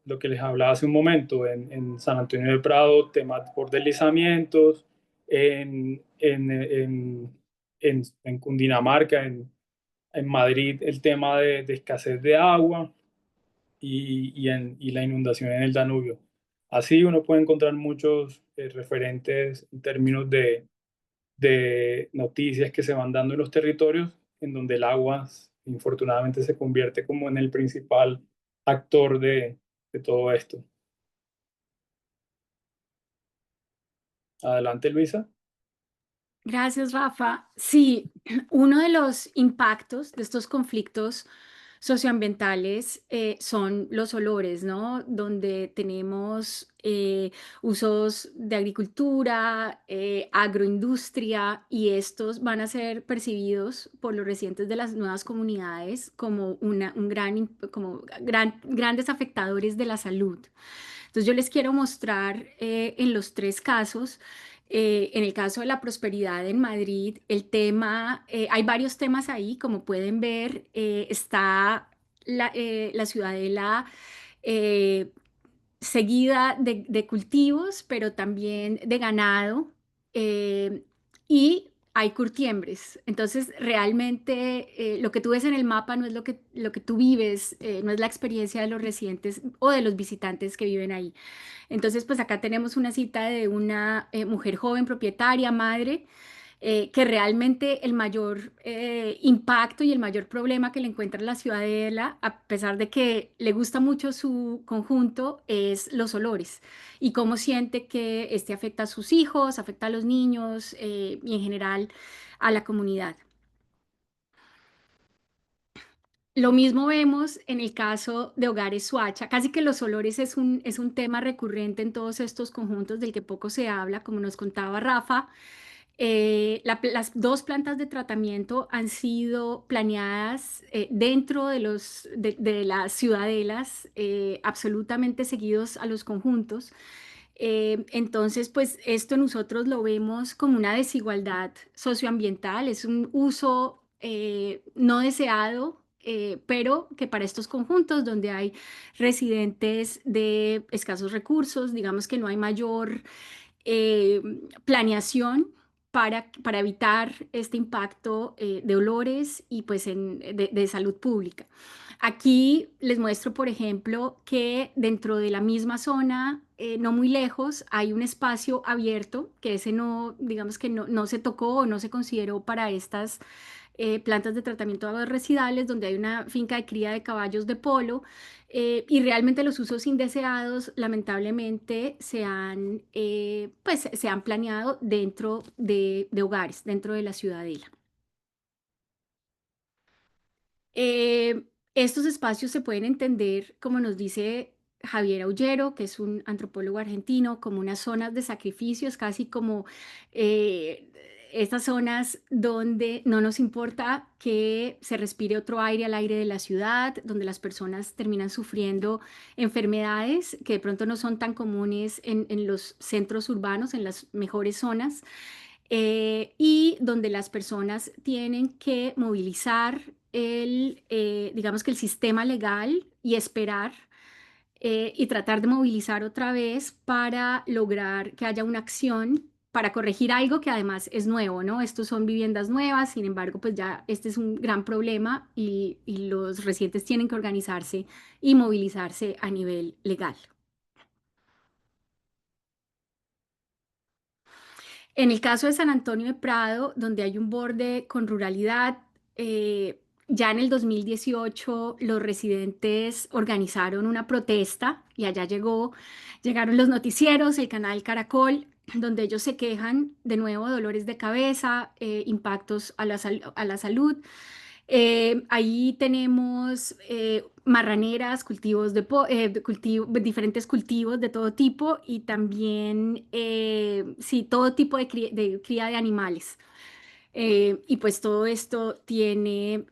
lo que les hablaba hace un momento, en San Antonio de Prado, temas por deslizamientos, en Cundinamarca, en Madrid, el tema de escasez de agua y la inundación en el Danubio. Así uno puede encontrar muchos referentes en términos de noticias que se van dando en los territorios en donde el agua infortunadamente se convierte como en el principal actor de todo esto. Adelante, Luisa. Gracias, Rafa. Sí, uno de los impactos de estos conflictos socioambientales son los olores, ¿no? Donde tenemos usos de agricultura, agroindustria, y estos van a ser percibidos por los residentes de las nuevas comunidades como grandes afectadores de la salud. Entonces yo les quiero mostrar en los tres casos. En el caso de la prosperidad en Madrid, hay varios temas ahí, como pueden ver, está la ciudadela eh, seguida de cultivos, pero también de ganado, eh, y hay curtiembres. Entonces, realmente lo que tú ves en el mapa no es lo que tú vives, no es la experiencia de los residentes o de los visitantes que viven ahí. Entonces, pues acá tenemos una cita de una mujer joven, propietaria, madre, que realmente el mayor impacto y el mayor problema que le encuentra en la ciudadela, a pesar de que le gusta mucho su conjunto, es los olores y cómo siente que este afecta a sus hijos, afecta a los niños y en general a la comunidad. Lo mismo vemos en el caso de Hogares Suacha. Casi que los olores es un tema recurrente en todos estos conjuntos del que poco se habla, como nos contaba Rafa. Las dos plantas de tratamiento han sido planeadas dentro de las ciudadelas, absolutamente seguidos a los conjuntos. Entonces, pues esto nosotros lo vemos como una desigualdad socioambiental, es un uso no deseado, pero que para estos conjuntos donde hay residentes de escasos recursos, digamos que no hay mayor eh, planeación para evitar este impacto de olores y pues de salud pública. Aquí les muestro, por ejemplo, que dentro de la misma zona, no muy lejos, hay un espacio abierto, que ese no, digamos que no se tocó o no se consideró para estas plantas de tratamiento de aguas residuales, donde hay una finca de cría de caballos de polo, y realmente los usos indeseados, lamentablemente, pues, se han planeado dentro de hogares, dentro de la ciudadela. Estos espacios se pueden entender, como nos dice Javier Aullero, que es un antropólogo argentino, como unas zonas de sacrificios, casi como eh, estas zonas donde no nos importa que se respire otro aire al aire de la ciudad, donde las personas terminan sufriendo enfermedades que de pronto no son tan comunes en los centros urbanos, en las mejores zonas, y donde las personas tienen que movilizar digamos que el sistema legal y esperar y tratar de movilizar otra vez para lograr que haya una acción para corregir algo que además es nuevo, ¿no? Estos son viviendas nuevas, sin embargo, pues ya este es un gran problema y los residentes tienen que organizarse y movilizarse a nivel legal. En el caso de San Antonio de Prado, donde hay un borde con ruralidad, ya en el 2018 los residentes organizaron una protesta y allá llegaron los noticieros, el canal Caracol, donde ellos se quejan de nuevo de dolores de cabeza, impactos a a la salud. Ahí tenemos marraneras, cultivos diferentes cultivos de todo tipo y también, sí, todo tipo de cría de animales. Y pues todo esto tiene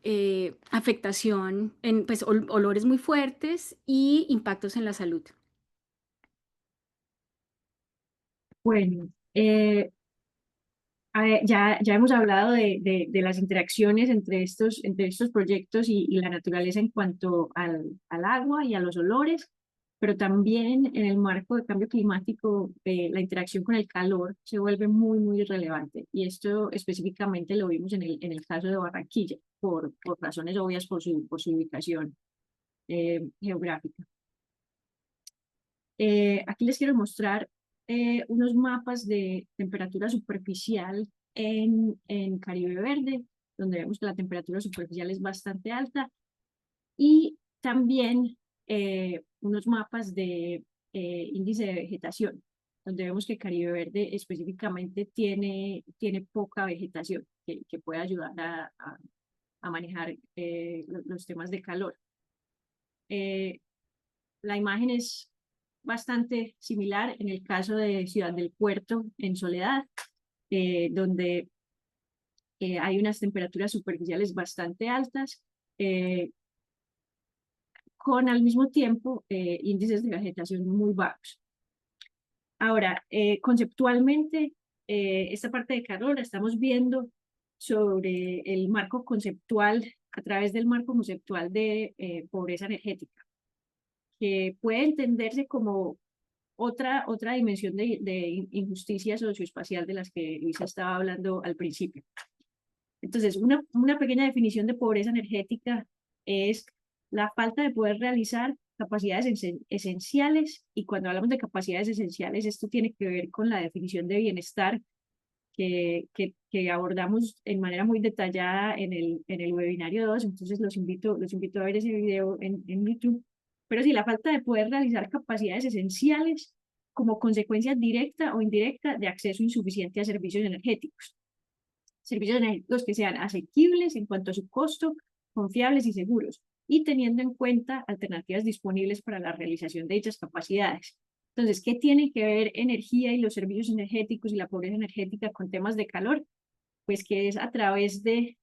afectación en pues, olores muy fuertes y impactos en la salud. Bueno, ya hemos hablado de las interacciones entre estos proyectos y la naturaleza en cuanto al agua y a los olores, pero también en el marco del cambio climático, la interacción con el calor se vuelve muy relevante. Y esto específicamente lo vimos en el caso de Barranquilla, por razones obvias por su ubicación geográfica. Aquí les quiero mostrar unos mapas de temperatura superficial en Caribe Verde, donde vemos que la temperatura superficial es bastante alta, y también unos mapas de índice de vegetación, donde vemos que Caribe Verde específicamente tiene poca vegetación que puede ayudar a manejar los temas de calor. La imagen es bastante similar en el caso de Ciudad del Puerto, en Soledad, donde hay unas temperaturas superficiales bastante altas, con al mismo tiempo índices de vegetación muy bajos. Ahora, conceptualmente, esta parte de calor la estamos viendo sobre el marco conceptual, a través del marco conceptual de pobreza energética, que puede entenderse como otra dimensión de injusticia socioespacial de las que Luisa estaba hablando al principio. Entonces, una pequeña definición de pobreza energética es la falta de poder realizar capacidades esenciales, y cuando hablamos de capacidades esenciales, esto tiene que ver con la definición de bienestar que abordamos en manera muy detallada en el webinario 2, entonces los invito a ver ese video en YouTube. Pero sí, la falta de poder realizar capacidades esenciales como consecuencia directa o indirecta de acceso insuficiente a servicios energéticos. Servicios energéticos que sean asequibles en cuanto a su costo, confiables y seguros, y teniendo en cuenta alternativas disponibles para la realización de dichas capacidades. Entonces, ¿qué tiene que ver energía y los servicios energéticos y la pobreza energética con temas de calor? Pues que es a través de,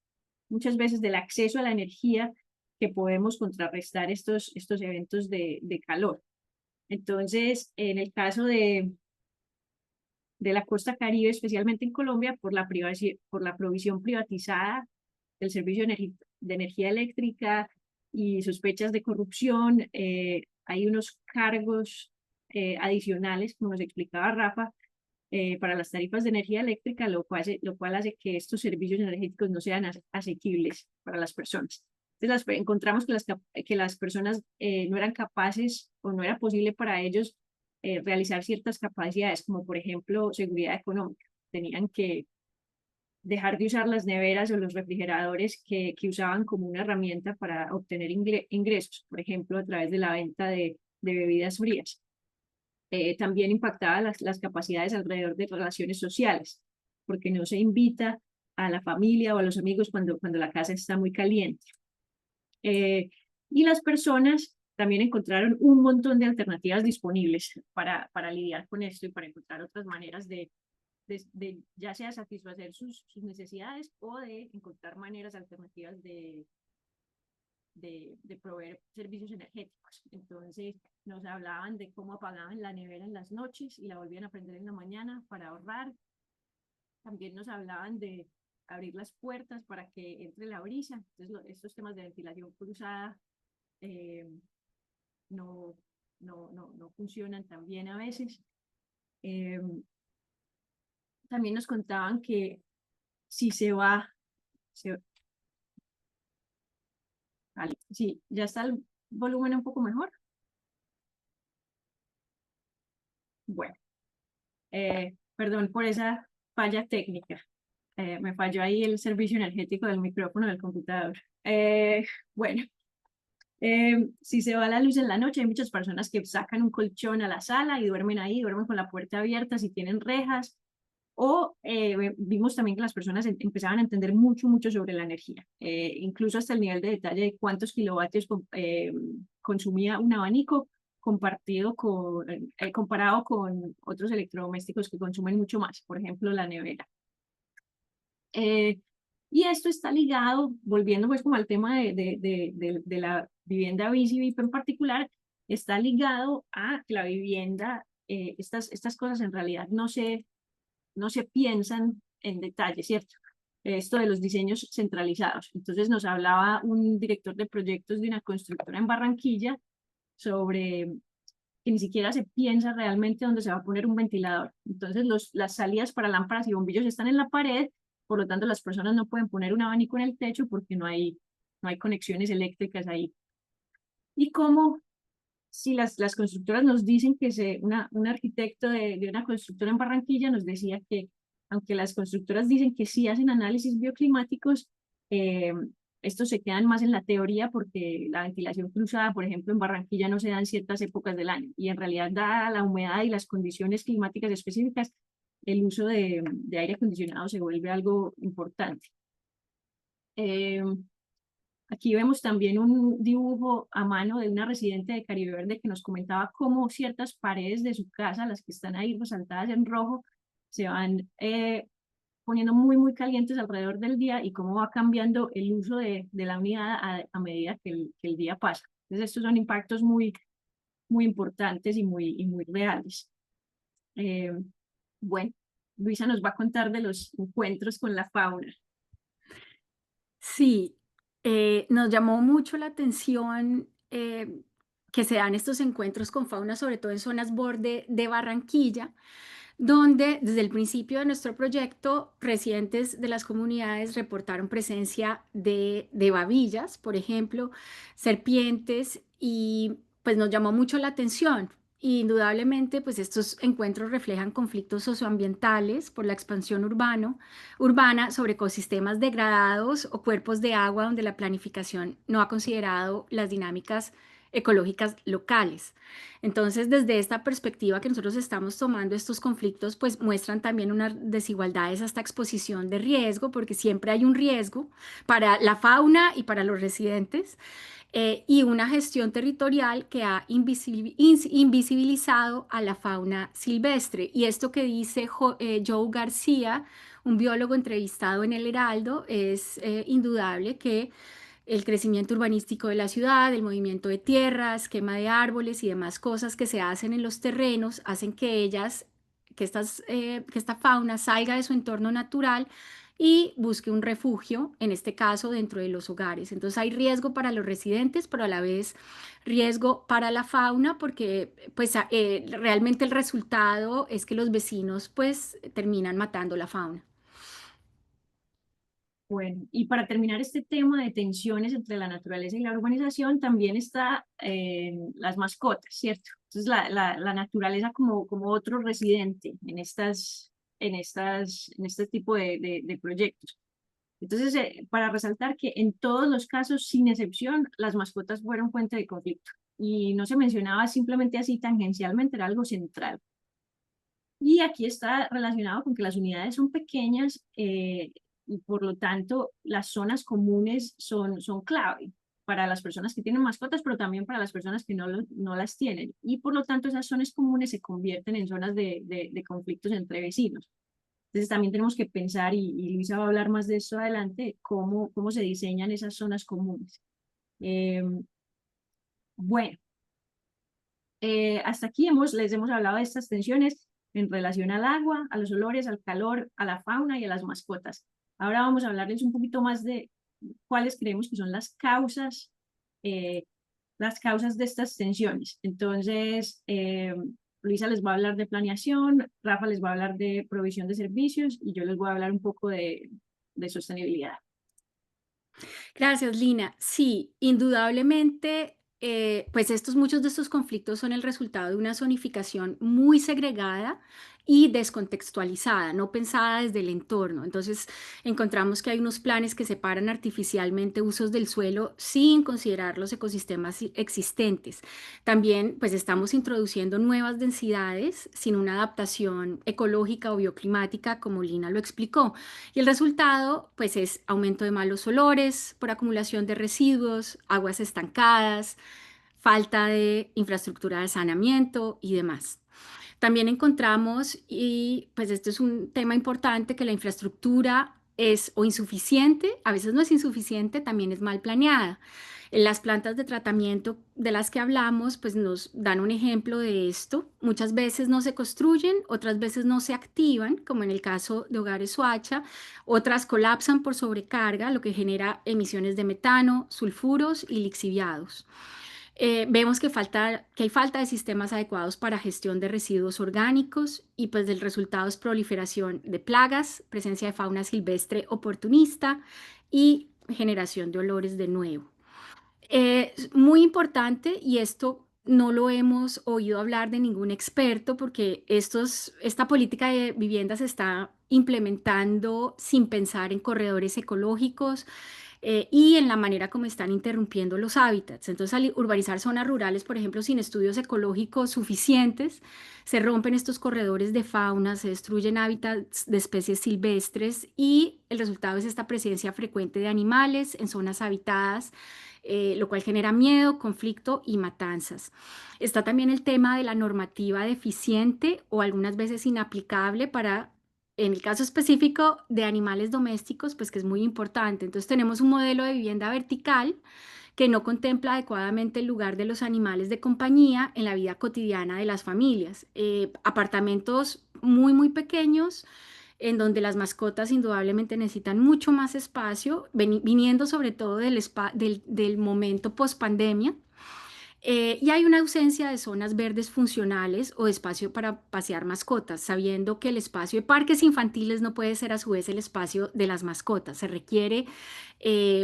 muchas veces, del acceso a la energía que podemos contrarrestar estos eventos de calor. Entonces, en el caso de la costa Caribe, especialmente en Colombia, por la provisión privatizada del servicio de energía eléctrica y sospechas de corrupción, hay unos cargos adicionales, como nos explicaba Rafa, para las tarifas de energía eléctrica, lo cual hace que estos servicios energéticos no sean asequibles para las personas. Entonces encontramos que las personas no eran capaces o no era posible para ellos realizar ciertas capacidades, como por ejemplo seguridad económica. Tenían que dejar de usar las neveras o los refrigeradores que usaban como una herramienta para obtener ingresos, por ejemplo, a través de la venta de bebidas frías. También impactaba las capacidades alrededor de relaciones sociales, porque no se invita a la familia o a los amigos cuando la casa está muy caliente. Y las personas también encontraron un montón de alternativas disponibles para lidiar con esto y para encontrar otras maneras de ya sea satisfacer sus necesidades o de encontrar maneras alternativas de proveer servicios energéticos. Entonces nos hablaban de cómo apagaban la nevera en las noches y la volvían a prender en la mañana para ahorrar. También nos hablaban de abrir las puertas para que entre la brisa. Entonces estos temas de ventilación cruzada no funcionan tan bien a veces. También nos contaban que si vale, sí, ya está el volumen un poco mejor. Bueno, perdón por esa falla técnica. Me falló ahí el servicio energético del micrófono del computador. Bueno, si se va la luz en la noche, hay muchas personas que sacan un colchón a la sala y duermen ahí, duermen con la puerta abierta si tienen rejas. O vimos también que las personas empezaban a entender mucho, mucho sobre la energía, incluso hasta el nivel de detalle de cuántos kilovatios consumía un abanico comparado con otros electrodomésticos que consumen mucho más, por ejemplo, la nevera. Y esto está ligado, volviendo pues como al tema de la vivienda BIS y VIP en particular, está ligado a que la vivienda, estas cosas en realidad no se piensan en detalle, ¿cierto? Esto de los diseños centralizados. Entonces nos hablaba un director de proyectos de una constructora en Barranquilla sobre que ni siquiera se piensa realmente dónde se va a poner un ventilador. Entonces las salidas para lámparas y bombillos están en la pared, por lo tanto las personas no pueden poner un abanico en el techo porque no hay conexiones eléctricas ahí. Y cómo si las constructoras nos dicen que un arquitecto de una constructora en Barranquilla nos decía que aunque las constructoras dicen que sí hacen análisis bioclimáticos, estos se quedan más en la teoría porque la ventilación cruzada, por ejemplo, en Barranquilla no se da en ciertas épocas del año y en realidad, dada la humedad y las condiciones climáticas específicas, el uso de aire acondicionado se vuelve algo importante. Aquí vemos también un dibujo a mano de una residente de Caribe Verde que nos comentaba cómo ciertas paredes de su casa, las que están ahí resaltadas en rojo, se van poniendo muy, muy calientes alrededor del día y cómo va cambiando el uso de la unidad a medida que el día pasa. Entonces, estos son impactos muy, muy importantes y muy reales. Bueno, Luisa nos va a contar de los encuentros con la fauna. Sí, nos llamó mucho la atención que se dan estos encuentros con fauna, sobre todo en zonas borde de Barranquilla, donde desde el principio de nuestro proyecto, residentes de las comunidades reportaron presencia de babillas, por ejemplo, serpientes, y pues nos llamó mucho la atención. Indudablemente, pues estos encuentros reflejan conflictos socioambientales por la expansión urbana sobre ecosistemas degradados o cuerpos de agua donde la planificación no ha considerado las dinámicas ecológicas locales. Entonces, desde esta perspectiva que nosotros estamos tomando estos conflictos, pues muestran también unas desigualdades hasta exposición de riesgo, porque siempre hay un riesgo para la fauna y para los residentes, y una gestión territorial que ha invisibilizado a la fauna silvestre. Y esto que dice Joe García, un biólogo entrevistado en El Heraldo, es indudable que el crecimiento urbanístico de la ciudad, el movimiento de tierras, quema de árboles y demás cosas que se hacen en los terrenos hacen que esta fauna salga de su entorno natural y busque un refugio, en este caso dentro de los hogares. Entonces hay riesgo para los residentes, pero a la vez riesgo para la fauna porque pues, realmente el resultado es que los vecinos pues terminan matando la fauna. Bueno, y para terminar este tema de tensiones entre la naturaleza y la urbanización, también está las mascotas, ¿cierto? Entonces la naturaleza como otro residente en este tipo de proyectos. Entonces, para resaltar que en todos los casos, sin excepción, las mascotas fueron fuente de conflicto. Y no se mencionaba simplemente así tangencialmente, era algo central. Y aquí está relacionado con que las unidades son pequeñas y por lo tanto las zonas comunes son clave para las personas que tienen mascotas, pero también para las personas que no las tienen. Y por lo tanto esas zonas comunes se convierten en zonas de conflictos entre vecinos. Entonces también tenemos que pensar, y Luisa va a hablar más de esto adelante, cómo se diseñan esas zonas comunes. Bueno, hasta aquí les hemos hablado de estas tensiones en relación al agua, a los olores, al calor, a la fauna y a las mascotas. Ahora vamos a hablarles un poquito más de cuáles creemos que son las causas de estas tensiones. Entonces, Luisa les va a hablar de planeación, Rafa les va a hablar de provisión de servicios y yo les voy a hablar un poco de sostenibilidad. Gracias, Lina. Sí, indudablemente, pues muchos de estos conflictos son el resultado de una zonificación muy segregada y descontextualizada, no pensada desde el entorno. Entonces encontramos que hay unos planes que separan artificialmente usos del suelo sin considerar los ecosistemas existentes. También pues estamos introduciendo nuevas densidades sin una adaptación ecológica o bioclimática, como Lina lo explicó. Y el resultado pues es aumento de malos olores por acumulación de residuos, aguas estancadas, falta de infraestructura de saneamiento y demás. También encontramos, y pues esto es un tema importante, que la infraestructura es o insuficiente, a veces no es insuficiente, también es mal planeada. Las plantas de tratamiento de las que hablamos pues nos dan un ejemplo de esto. Muchas veces no se construyen, otras veces no se activan, como en el caso de Hogares Soacha, otras colapsan por sobrecarga, lo que genera emisiones de metano, sulfuros y lixiviados. Vemos que hay falta de sistemas adecuados para gestión de residuos orgánicos y pues el resultado es proliferación de plagas, presencia de fauna silvestre oportunista y generación de olores de nuevo. Es muy importante, y esto no lo hemos oído hablar de ningún experto, porque esta política de vivienda se está implementando sin pensar en corredores ecológicos, y en la manera como están interrumpiendo los hábitats. Entonces, al urbanizar zonas rurales, por ejemplo, sin estudios ecológicos suficientes, se rompen estos corredores de fauna, se destruyen hábitats de especies silvestres y el resultado es esta presencia frecuente de animales en zonas habitadas, lo cual genera miedo, conflicto y matanzas. Está también el tema de la normativa deficiente o algunas veces inaplicable para, en el caso específico de animales domésticos, pues que es muy importante. Entonces tenemos un modelo de vivienda vertical que no contempla adecuadamente el lugar de los animales de compañía en la vida cotidiana de las familias. Apartamentos muy, muy pequeños, en donde las mascotas indudablemente necesitan mucho más espacio, viniendo sobre todo del momento post pandemia. Y hay una ausencia de zonas verdes funcionales o espacio para pasear mascotas, sabiendo que el espacio de parques infantiles no puede ser a su vez el espacio de las mascotas. Se requiere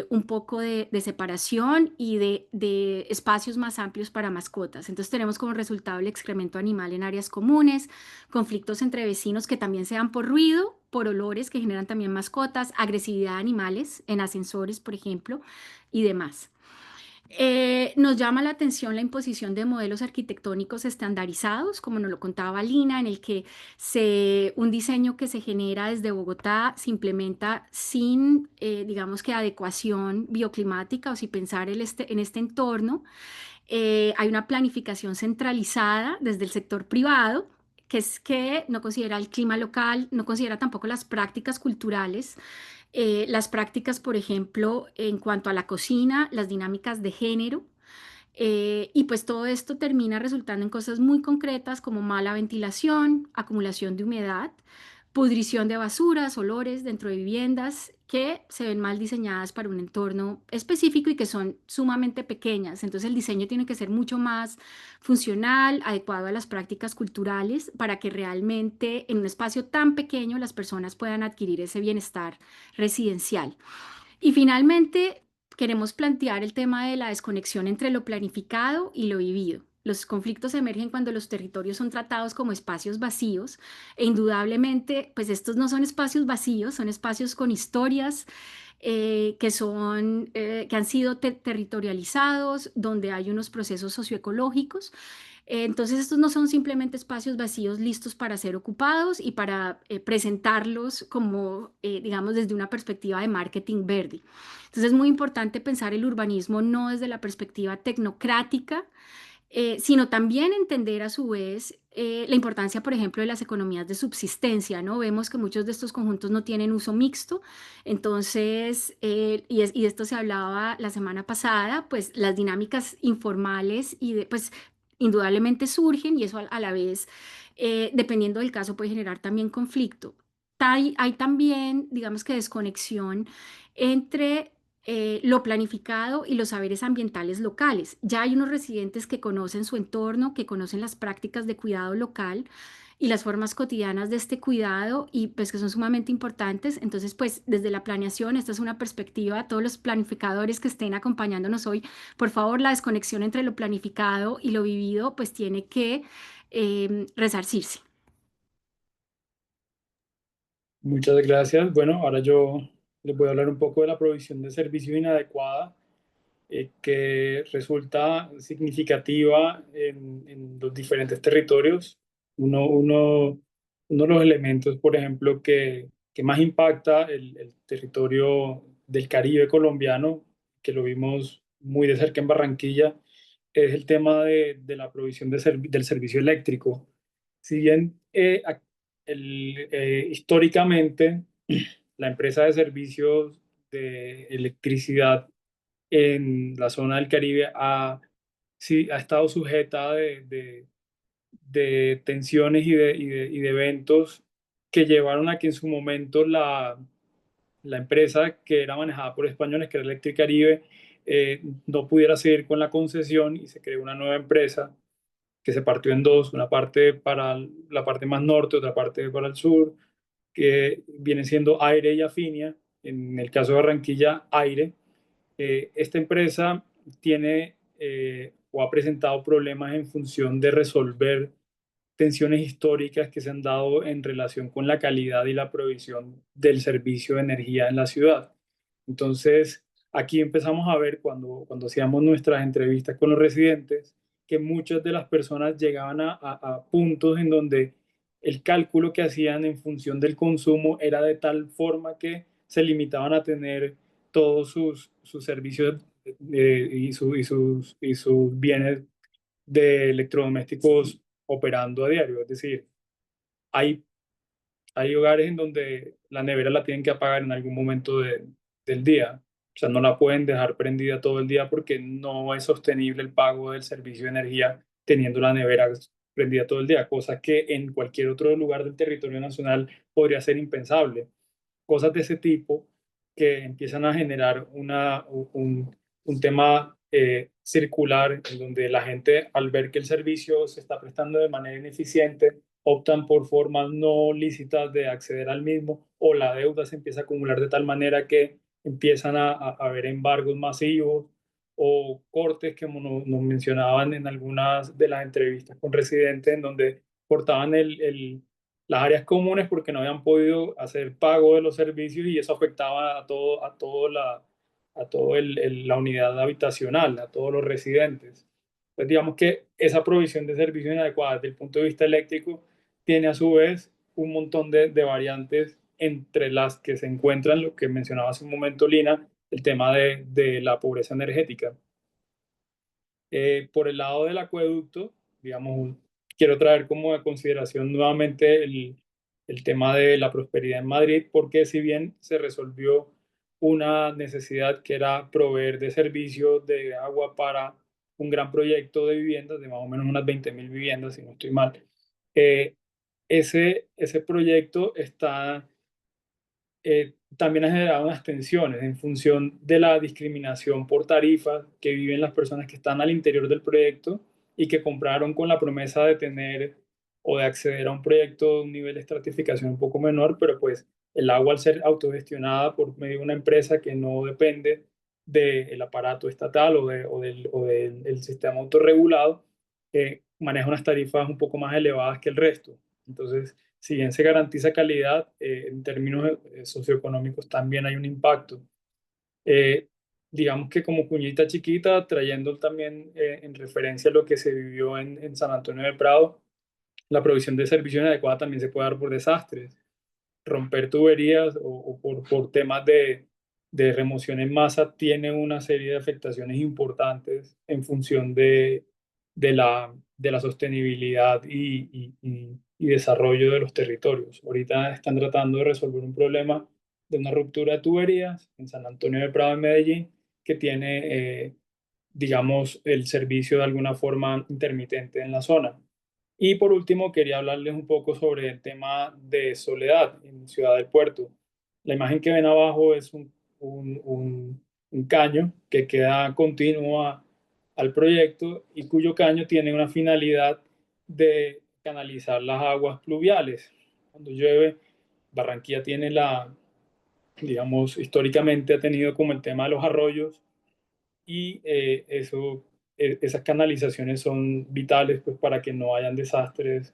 un poco de separación y de espacios más amplios para mascotas. Entonces tenemos como resultado el excremento animal en áreas comunes, conflictos entre vecinos que también se dan por ruido, por olores que generan también mascotas, agresividad de animales en ascensores, por ejemplo, y demás. Nos llama la atención la imposición de modelos arquitectónicos estandarizados, como nos lo contaba Lina, en el que un diseño que se genera desde Bogotá se implementa sin, digamos que, adecuación bioclimática o sin pensar en este entorno. Hay una planificación centralizada desde el sector privado, que no considera el clima local, no considera tampoco las prácticas culturales, las prácticas, por ejemplo, en cuanto a la cocina, las dinámicas de género, y pues todo esto termina resultando en cosas muy concretas como mala ventilación, acumulación de humedad, pudrición de basuras, olores dentro de viviendas que se ven mal diseñadas para un entorno específico y que son sumamente pequeñas. Entonces el diseño tiene que ser mucho más funcional, adecuado a las prácticas culturales, para que realmente en un espacio tan pequeño las personas puedan adquirir ese bienestar residencial. Y finalmente, queremos plantear el tema de la desconexión entre lo planificado y lo vivido. Los conflictos emergen cuando los territorios son tratados como espacios vacíos, e indudablemente, pues estos no son espacios vacíos, son espacios con historias, que han sido territorializados, donde hay unos procesos socioecológicos. Entonces, estos no son simplemente espacios vacíos listos para ser ocupados y para presentarlos como, digamos, desde una perspectiva de marketing verde. Entonces, es muy importante pensar el urbanismo no desde la perspectiva tecnocrática, sino también entender a su vez la importancia, por ejemplo, de las economías de subsistencia, ¿no? Vemos que muchos de estos conjuntos no tienen uso mixto, entonces, y de esto se hablaba la semana pasada, pues las dinámicas informales pues indudablemente surgen, y eso a la vez, dependiendo del caso, puede generar también conflicto. Hay también, digamos que, desconexión entre lo planificado y los saberes ambientales locales. Ya hay unos residentes que conocen su entorno, que conocen las prácticas de cuidado local y las formas cotidianas de este cuidado, y pues que son sumamente importantes. Entonces, pues desde la planeación, esta es una perspectiva, todos los planificadores que estén acompañándonos hoy, por favor, la desconexión entre lo planificado y lo vivido pues tiene que resarcirse. Muchas gracias. Bueno, ahora yo les voy a hablar un poco de la provisión de servicios inadecuada, que resulta significativa en los diferentes territorios. Uno de los elementos, por ejemplo, que más impacta el territorio del Caribe colombiano, que lo vimos muy de cerca en Barranquilla, es el tema de la provisión del servicio eléctrico. Si bien históricamente la empresa de servicios de electricidad en la zona del Caribe sí, ha estado sujeta de tensiones y de eventos que llevaron a que en su momento la empresa que era manejada por españoles, que era Electric Caribe, no pudiera seguir con la concesión y se creó una nueva empresa que se partió en dos, una parte para la parte más norte, otra parte para el sur, que viene siendo Aire y Afinia. En el caso de Barranquilla, Aire. Esta empresa tiene o ha presentado problemas en función de resolver tensiones históricas que se han dado en relación con la calidad y la provisión del servicio de energía en la ciudad. Entonces, aquí empezamos a ver cuando hacíamos nuestras entrevistas con los residentes, que muchas de las personas llegaban a puntos en donde el cálculo que hacían en función del consumo era de tal forma que se limitaban a tener todos sus servicios y sus bienes de electrodomésticos operando a diario. Es decir, hay, hay hogares en donde la nevera la tienen que apagar en algún momento del día. O sea, no la pueden dejar prendida todo el día porque no es sostenible el pago del servicio de energía teniendo la nevera prendida todo el día, cosa que en cualquier otro lugar del territorio nacional podría ser impensable. Cosas de ese tipo que empiezan a generar un tema circular en donde la gente, al ver que el servicio se está prestando de manera ineficiente, optan por formas no lícitas de acceder al mismo, o la deuda se empieza a acumular de tal manera que empiezan a haber embargos masivos o cortes que nos mencionaban en algunas de las entrevistas con residentes, en donde cortaban las áreas comunes porque no habían podido hacer pago de los servicios y eso afectaba a todo la unidad habitacional, a todos los residentes. Pues digamos que esa provisión de servicios inadecuada desde el punto de vista eléctrico tiene a su vez un montón de variantes, entre las que se encuentran lo que mencionaba hace un momento Lina, el tema de la pobreza energética. Por el lado del acueducto, digamos, quiero traer como de consideración nuevamente el tema de la prosperidad en Madrid, porque si bien se resolvió una necesidad que era proveer de servicios de agua para un gran proyecto de viviendas, de más o menos unas 20.000 viviendas, si no estoy mal, eh, ese proyecto también ha generado unas tensiones en función de la discriminación por tarifas que viven las personas que están al interior del proyecto y que compraron con la promesa de tener o de acceder a un proyecto de un nivel de estratificación un poco menor, pero pues el agua, al ser autogestionada por medio de una empresa que no depende del aparato estatal o del sistema autorregulado, maneja unas tarifas un poco más elevadas que el resto. Entonces, si bien se garantiza calidad, en términos socioeconómicos también hay un impacto. Eh, digamos que como cuñita chiquita, trayendo también en referencia a lo que se vivió en San Antonio de Prado, la provisión de servicios inadecuada también se puede dar por desastres. Romper tuberías o por temas de remoción en masa tiene una serie de afectaciones importantes en función de la sostenibilidad y desarrollo de los territorios. Ahorita están tratando de resolver un problema de una ruptura de tuberías en San Antonio de Prado, en Medellín, que tiene, digamos, el servicio de alguna forma intermitente en la zona. Y por último, quería hablarles un poco sobre el tema de Soledad en Ciudad del Puerto. La imagen que ven abajo es un caño que queda continuo al proyecto y cuyo caño tiene una finalidad de canalizar las aguas pluviales. Cuando llueve, Barranquilla tiene digamos, históricamente ha tenido como el tema de los arroyos y esas canalizaciones son vitales pues, para que no hayan desastres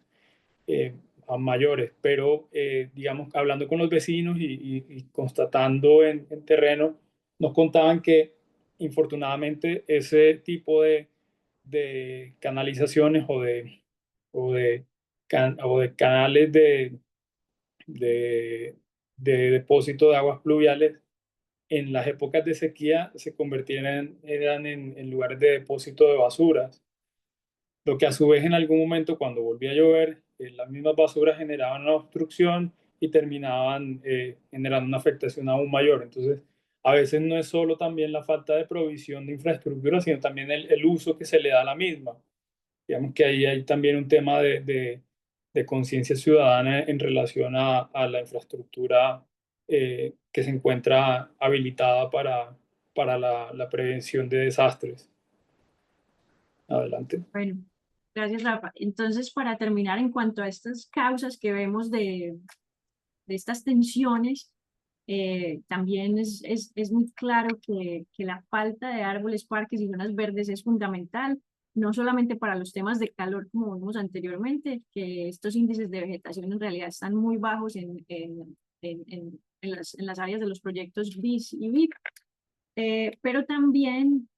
a mayores, pero digamos, hablando con los vecinos y constatando en terreno, nos contaban que infortunadamente ese tipo de canalizaciones o de canales de, de depósito de aguas pluviales en las épocas de sequía se convertían eran en lugares de depósito de basuras, lo que a su vez en algún momento cuando volvía a llover, las mismas basuras generaban una obstrucción y terminaban generando una afectación aún mayor. Entonces, a veces no es solo también la falta de provisión de infraestructura, sino también el uso que se le da a la misma. Digamos que ahí hay también un tema de conciencia ciudadana en relación a la infraestructura que se encuentra habilitada para la prevención de desastres. Adelante. Bueno, gracias, Rafa. Entonces, para terminar, en cuanto a estas causas que vemos de estas tensiones, también es muy claro que la falta de árboles, parques y zonas verdes es fundamental, no solamente para los temas de calor, como vimos anteriormente, que estos índices de vegetación en realidad están muy bajos en las áreas de los proyectos BIS y BIP, pero también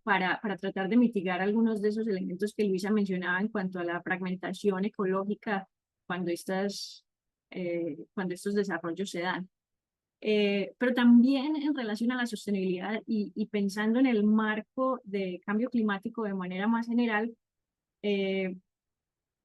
para tratar de mitigar algunos de esos elementos que Luisa mencionaba en cuanto a la fragmentación ecológica cuando cuando estos desarrollos se dan. Pero también en relación a la sostenibilidad y pensando en el marco de cambio climático de manera más general,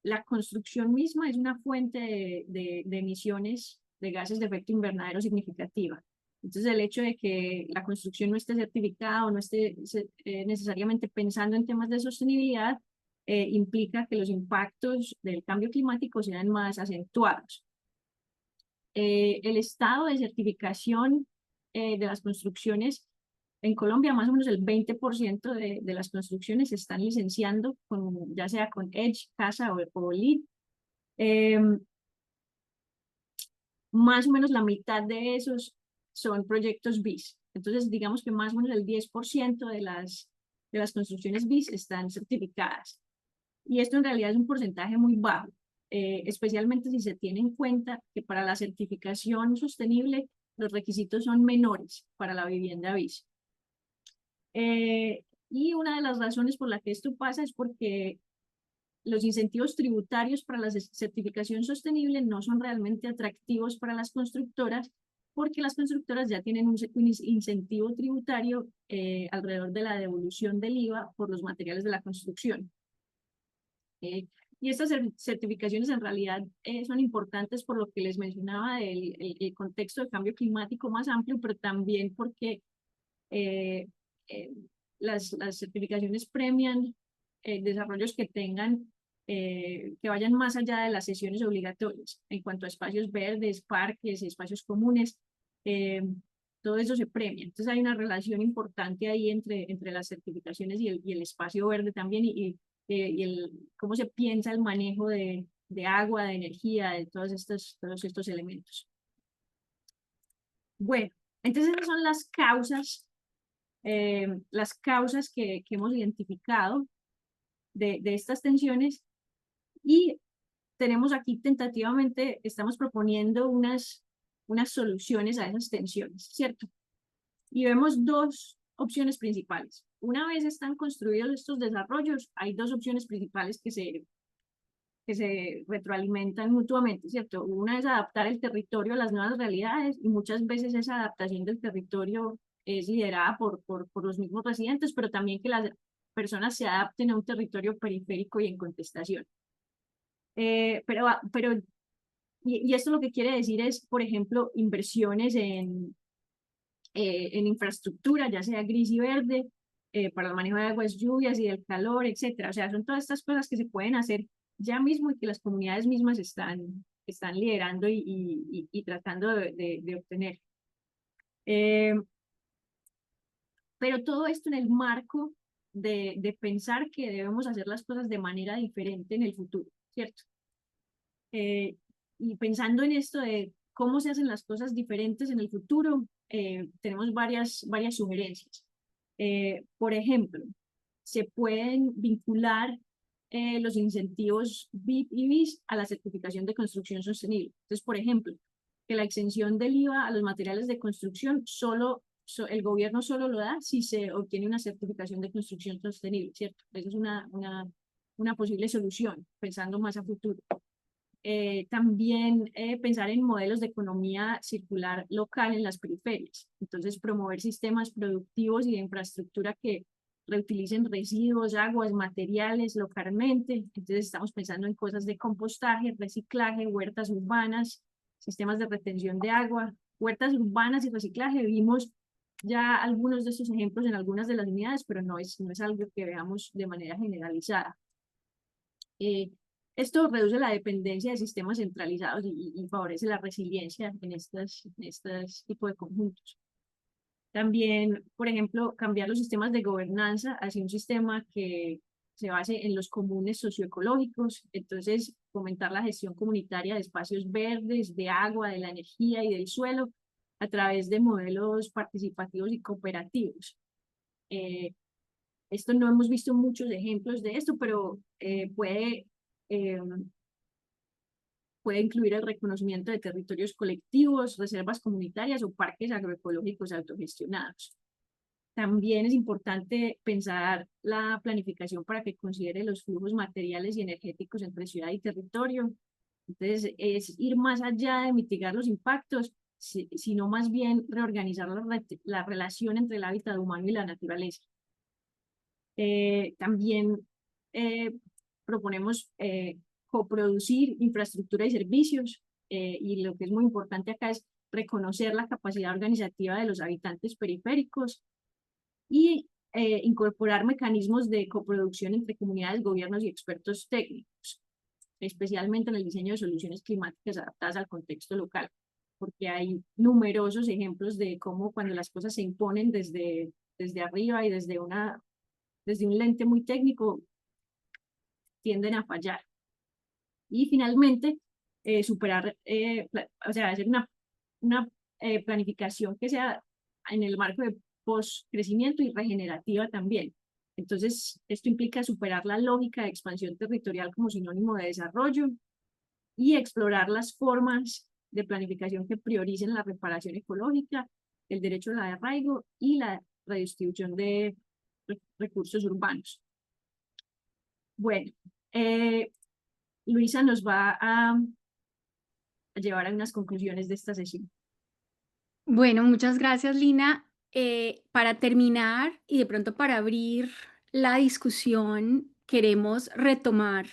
la construcción misma es una fuente de emisiones de gases de efecto invernadero significativa. Entonces, el hecho de que la construcción no esté certificada o no esté necesariamente pensando en temas de sostenibilidad, implica que los impactos del cambio climático sean más acentuados. El estado de certificación de las construcciones en Colombia, más o menos el 20% de las construcciones se están licenciando, ya sea con EDGE, CASA o LEED. Más o menos la mitad de esos son proyectos BIS. Entonces, digamos que más o menos el 10% de las construcciones BIS están certificadas. Y esto en realidad es un porcentaje muy bajo, especialmente si se tiene en cuenta que para la certificación sostenible los requisitos son menores para la vivienda BIS. Y una de las razones por la que esto pasa es porque los incentivos tributarios para la certificación sostenible no son realmente atractivos para las constructoras, porque las constructoras ya tienen un incentivo tributario alrededor de la devolución del IVA por los materiales de la construcción. Y estas certificaciones en realidad son importantes por lo que les mencionaba el contexto del cambio climático más amplio, pero también porque las certificaciones premian desarrollos que tengan, que vayan más allá de las sesiones obligatorias en cuanto a espacios verdes, parques, espacios comunes, todo eso se premia. Entonces hay una relación importante ahí entre las certificaciones y el espacio verde también y cómo se piensa el manejo de agua, de energía, de todos estos elementos. Bueno, entonces esas son las causas que hemos identificado de estas tensiones, y tenemos aquí tentativamente, estamos proponiendo unas soluciones a esas tensiones, ¿cierto? Y vemos dos opciones principales. Una vez están construidos estos desarrollos, hay dos opciones principales que se retroalimentan mutuamente, ¿cierto? Una es adaptar el territorio a las nuevas realidades, y muchas veces esa adaptación del territorio es liderada por los mismos residentes, pero también que las personas se adapten a un territorio periférico y en contestación. Y esto lo que quiere decir es, por ejemplo, inversiones en infraestructura, ya sea gris y verde, para el manejo de aguas, lluvias y del calor, etcétera. O sea, son todas estas cosas que se pueden hacer ya mismo y que las comunidades mismas están liderando y tratando de obtener. Pero todo esto en el marco de pensar que debemos hacer las cosas de manera diferente en el futuro, ¿cierto? Y pensando en esto de cómo se hacen las cosas diferentes en el futuro, tenemos varias sugerencias. Por ejemplo, se pueden vincular los incentivos BIP y BIS a la certificación de construcción sostenible. Entonces, por ejemplo, que la exención del IVA a los materiales de construcción el gobierno solo lo da si se obtiene una certificación de construcción sostenible, ¿cierto? Esa es una posible solución, pensando más a futuro. También pensar en modelos de economía circular local en las periferias. Entonces, promover sistemas productivos y de infraestructura que reutilicen residuos, aguas, materiales localmente. Entonces, estamos pensando en cosas de compostaje, reciclaje, huertas urbanas, sistemas de retención de agua, huertas urbanas y reciclaje. Vimos ya algunos de estos ejemplos en algunas de las unidades, pero no es algo que veamos de manera generalizada. Esto reduce la dependencia de sistemas centralizados y favorece la resiliencia en estos tipos de conjuntos. También, por ejemplo, cambiar los sistemas de gobernanza hacia un sistema que se base en los comunes socioecológicos, entonces fomentar la gestión comunitaria de espacios verdes, de agua, de la energía y del suelo a través de modelos participativos y cooperativos. Esto no hemos visto muchos ejemplos de esto, pero puede incluir el reconocimiento de territorios colectivos, reservas comunitarias o parques agroecológicos autogestionados. También es importante pensar la planificación para que considere los flujos materiales y energéticos entre ciudad y territorio. Entonces, es ir más allá de mitigar los impactos, sino más bien reorganizar la relación entre el hábitat humano y la naturaleza. También proponemos coproducir infraestructura y servicios, y lo que es muy importante acá es reconocer la capacidad organizativa de los habitantes periféricos y incorporar mecanismos de coproducción entre comunidades, gobiernos y expertos técnicos, especialmente en el diseño de soluciones climáticas adaptadas al contexto local, porque hay numerosos ejemplos de cómo cuando las cosas se imponen desde arriba y desde un lente muy técnico, tienden a fallar. Y finalmente, hacer una planificación que sea en el marco de post-crecimiento y regenerativa también. Entonces, esto implica superar la lógica de expansión territorial como sinónimo de desarrollo y explorar las formas de planificación que prioricen la reparación ecológica, el derecho al arraigo y la redistribución de recursos urbanos. Bueno, Luisa nos va a llevar a unas conclusiones de esta sesión. Bueno, muchas gracias, Lina. Para terminar y de pronto para abrir la discusión, queremos retomar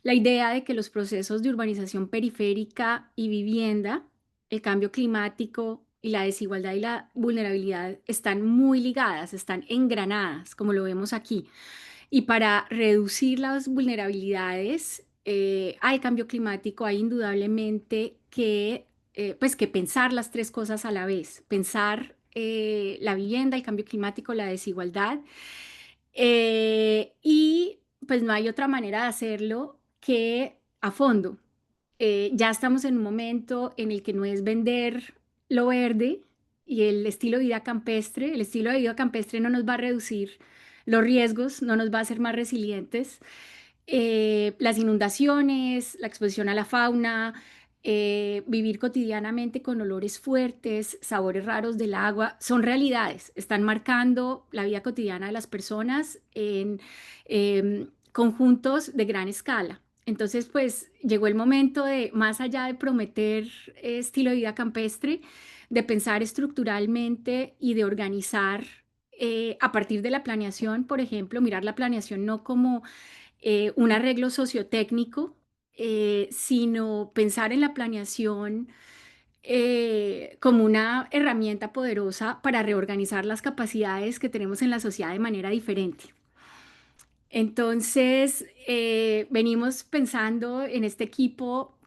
la idea de que los procesos de urbanización periférica y vivienda, el cambio climático y la desigualdad y la vulnerabilidad están muy ligadas, están engranadas, como lo vemos aquí. Y para reducir las vulnerabilidades al cambio climático hay indudablemente que pensar las tres cosas a la vez, pensar la vivienda, el cambio climático, la desigualdad, y pues no hay otra manera de hacerlo que a fondo. Ya estamos en un momento en el que no es vender lo verde y el estilo de vida campestre. El estilo de vida campestre no nos va a reducir los riesgos, no nos va a hacer más resilientes. Las inundaciones, la exposición a la fauna, vivir cotidianamente con olores fuertes, sabores raros del agua, son realidades, están marcando la vida cotidiana de las personas en conjuntos de gran escala. Entonces, pues llegó el momento de, más allá de prometer estilo de vida campestre, de pensar estructuralmente y de organizar a partir de la planeación, por ejemplo, mirar la planeación no como un arreglo sociotécnico, sino pensar en la planeación como una herramienta poderosa para reorganizar las capacidades que tenemos en la sociedad de manera diferente. Entonces, venimos pensando en este equipo,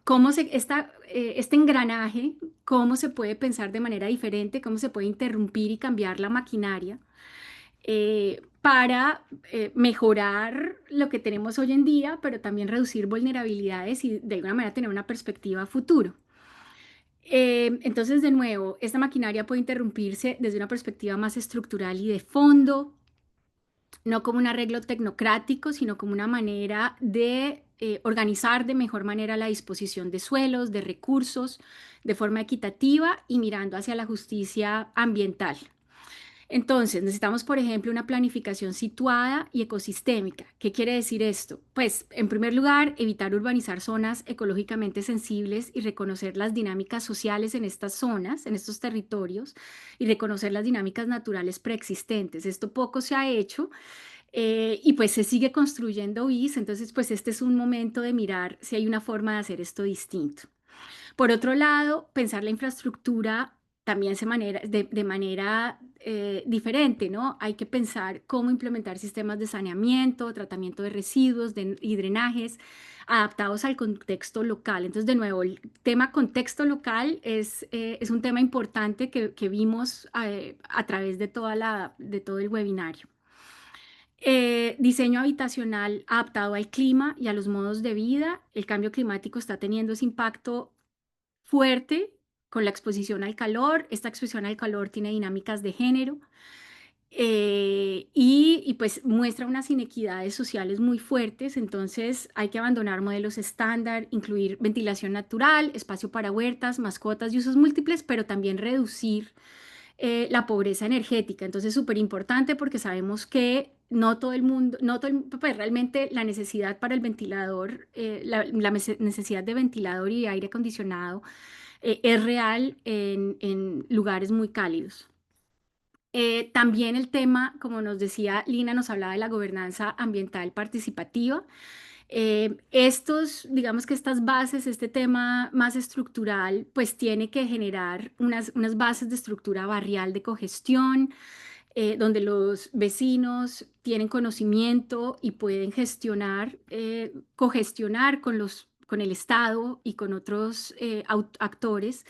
este engranaje, cómo se puede pensar de manera diferente, cómo se puede interrumpir y cambiar la maquinaria para mejorar lo que tenemos hoy en día, pero también reducir vulnerabilidades y de alguna manera tener una perspectiva a futuro. Entonces, de nuevo, esta maquinaria puede interrumpirse desde una perspectiva más estructural y de fondo, no como un arreglo tecnocrático, sino como una manera de organizar de mejor manera la disposición de suelos, de recursos, de forma equitativa y mirando hacia la justicia ambiental. Entonces, necesitamos, por ejemplo, una planificación situada y ecosistémica. ¿Qué quiere decir esto? Pues, en primer lugar, evitar urbanizar zonas ecológicamente sensibles y reconocer las dinámicas sociales en estas zonas, en estos territorios, y reconocer las dinámicas naturales preexistentes. Esto poco se ha hecho y pues se sigue construyendo BIS, entonces pues este es un momento de mirar si hay una forma de hacer esto distinto. Por otro lado, pensar la infraestructura también de manera diferente, ¿no? Hay que pensar cómo implementar sistemas de saneamiento, tratamiento de residuos y drenajes adaptados al contexto local. Entonces, de nuevo, el tema contexto local es un tema importante que vimos a través de de todo el webinario. Diseño habitacional adaptado al clima y a los modos de vida. El cambio climático está teniendo ese impacto fuerte con la exposición al calor. Esta exposición al calor tiene dinámicas de género pues muestra unas inequidades sociales muy fuertes. Entonces hay que abandonar modelos estándar, incluir ventilación natural, espacio para huertas, mascotas y usos múltiples, pero también reducir la pobreza energética. Entonces, súper importante porque sabemos que no todo el mundo, pues realmente la necesidad para el ventilador, necesidad de ventilador y aire acondicionado es real en lugares muy cálidos. También el tema, como nos decía Lina, nos hablaba de la gobernanza ambiental participativa. Digamos que estas bases, este tema más estructural, pues tiene que generar unas bases de estructura barrial de cogestión, donde los vecinos tienen conocimiento y pueden cogestionar con el Estado y con otros actores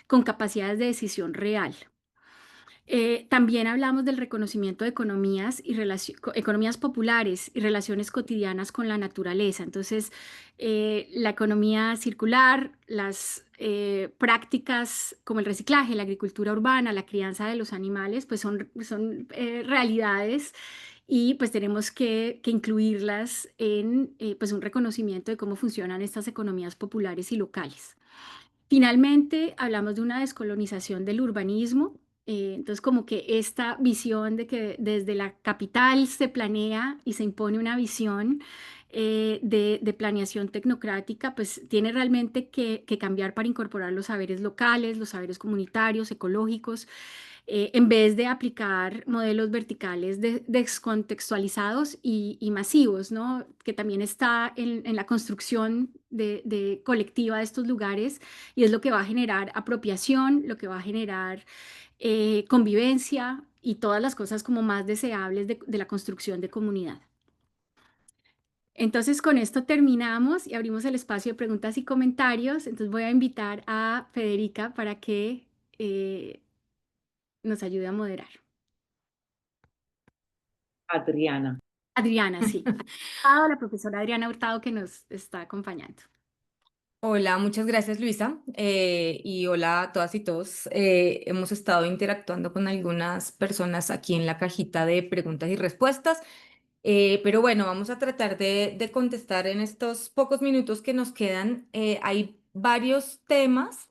con capacidades de decisión real. También hablamos del reconocimiento de economías populares y relaciones cotidianas con la naturaleza. Entonces, la economía circular, las prácticas como el reciclaje, la agricultura urbana, la crianza de los animales, pues son realidades y pues tenemos que incluirlas en pues un reconocimiento de cómo funcionan estas economías populares y locales. Finalmente, hablamos de una descolonización del urbanismo. Entonces, como que esta visión de que desde la capital se planea y se impone una visión de planeación tecnocrática, pues tiene realmente que cambiar para incorporar los saberes locales, los saberes comunitarios, ecológicos, en vez de aplicar modelos verticales descontextualizados y masivos, ¿no? Que también está en la construcción colectiva de estos lugares y es lo que va a generar apropiación, lo que va a generar convivencia y todas las cosas como más deseables de la construcción de comunidad. Entonces, con esto terminamos y abrimos el espacio de preguntas y comentarios. Entonces, voy a invitar a Federica para que nos ayude a moderar. Adriana. Adriana, sí. La profesora Adriana Hurtado que nos está acompañando. Hola, muchas gracias Luisa y hola a todas y todos. Hemos estado interactuando con algunas personas aquí en la cajita de preguntas y respuestas, pero bueno, vamos a tratar de contestar en estos pocos minutos que nos quedan. Hay varios temas.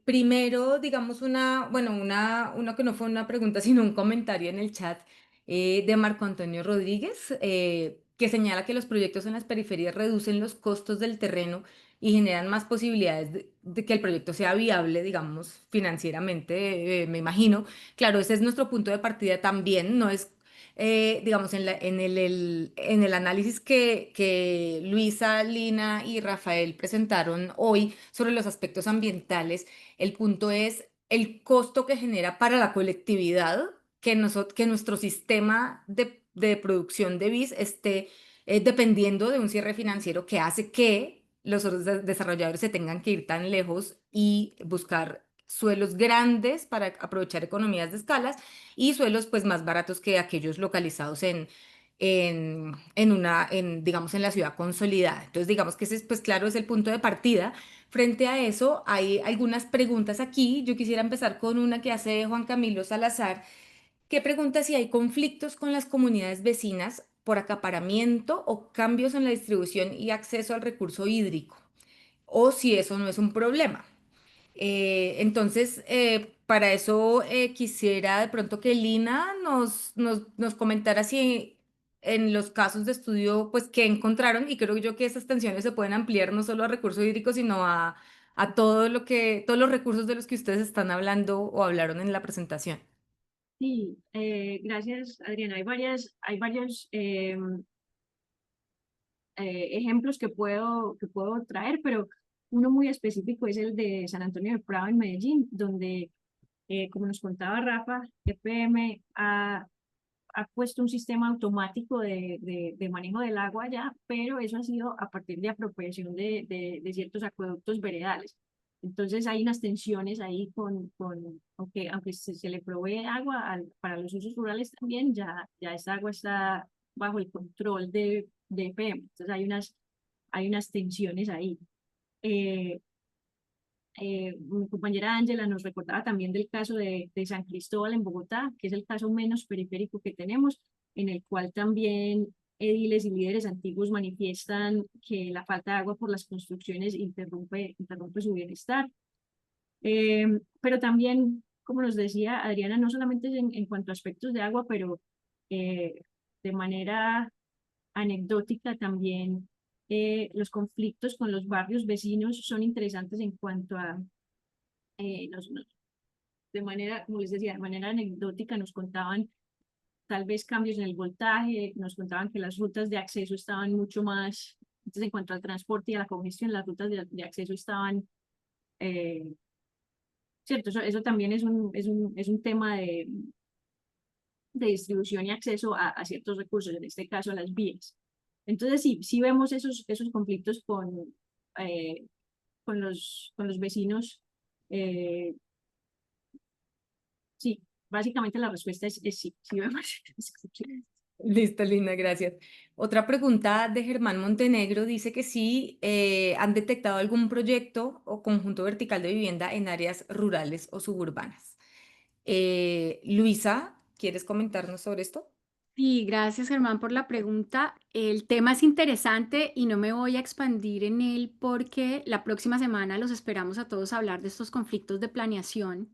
Primero, digamos una que no fue una pregunta, sino un comentario en el chat de Marco Antonio Rodríguez, que señala que los proyectos en las periferias reducen los costos del terreno y generan más posibilidades de que el proyecto sea viable, digamos, financieramente, me imagino. Claro, ese es nuestro punto de partida también, no es, digamos, en el análisis que Luisa, Lina y Rafael presentaron hoy sobre los aspectos ambientales, el punto es el costo que genera para la colectividad que nuestro sistema de producción de BIS esté dependiendo de un cierre financiero que hace que los otros desarrolladores se tengan que ir tan lejos y buscar suelos grandes para aprovechar economías de escalas y suelos pues más baratos que aquellos localizados digamos, en la ciudad consolidada. Entonces, digamos que ese, pues claro, es el punto de partida. Frente a eso, hay algunas preguntas aquí. Yo quisiera empezar con una que hace Juan Camilo Salazar, que pregunta si hay conflictos con las comunidades vecinas por acaparamiento o cambios en la distribución y acceso al recurso hídrico, o si eso no es un problema. Entonces, para eso quisiera de pronto que Lina nos comentara si en los casos de estudio, pues, qué encontraron, y creo yo que esas tensiones se pueden ampliar no solo a recursos hídricos, sino a todo lo que, todos los recursos de los que ustedes están hablando o hablaron en la presentación. Sí, gracias, Adriana. Hay varios ejemplos que puedo traer, pero uno muy específico es el de San Antonio de Prado en Medellín, donde, como nos contaba Rafa, EPM ha puesto un sistema automático de manejo del agua allá, pero eso ha sido a partir de apropiación de ciertos acueductos veredales. Entonces hay unas tensiones ahí aunque se le provee agua para los usos rurales también, ya esta agua está bajo el control de EPM. Entonces hay unas tensiones ahí. Eh, Mi compañera Ángela nos recordaba también del caso de San Cristóbal en Bogotá, que es el caso menos periférico que tenemos, en el cual también ediles y líderes antiguos manifiestan que la falta de agua por las construcciones interrumpe su bienestar. Pero también, como nos decía Adriana, no solamente en cuanto a aspectos de agua, pero eh, de manera anecdótica también los conflictos con los barrios vecinos son interesantes en cuanto a, de manera, como les decía, de manera anecdótica nos contaban tal vez cambios en el voltaje, nos contaban que las rutas de acceso estaban mucho más, entonces en cuanto al transporte y a la congestión, las rutas de acceso estaban, eh, cierto, eso también es un tema de distribución y acceso a ciertos recursos, en este caso a las vías. Entonces, sí vemos esos conflictos eh, con los vecinos. eh, sí, básicamente la respuesta es sí, sí vemos. Listo, Lina, gracias. Otra pregunta de Germán Montenegro dice que sí han detectado algún proyecto o conjunto vertical de vivienda en áreas rurales o suburbanas. Luisa, ¿quieres comentarnos sobre esto? Sí, gracias Germán por la pregunta. El tema es interesante y no me voy a expandir en él porque la próxima semana los esperamos a todos a hablar de estos conflictos de planeación,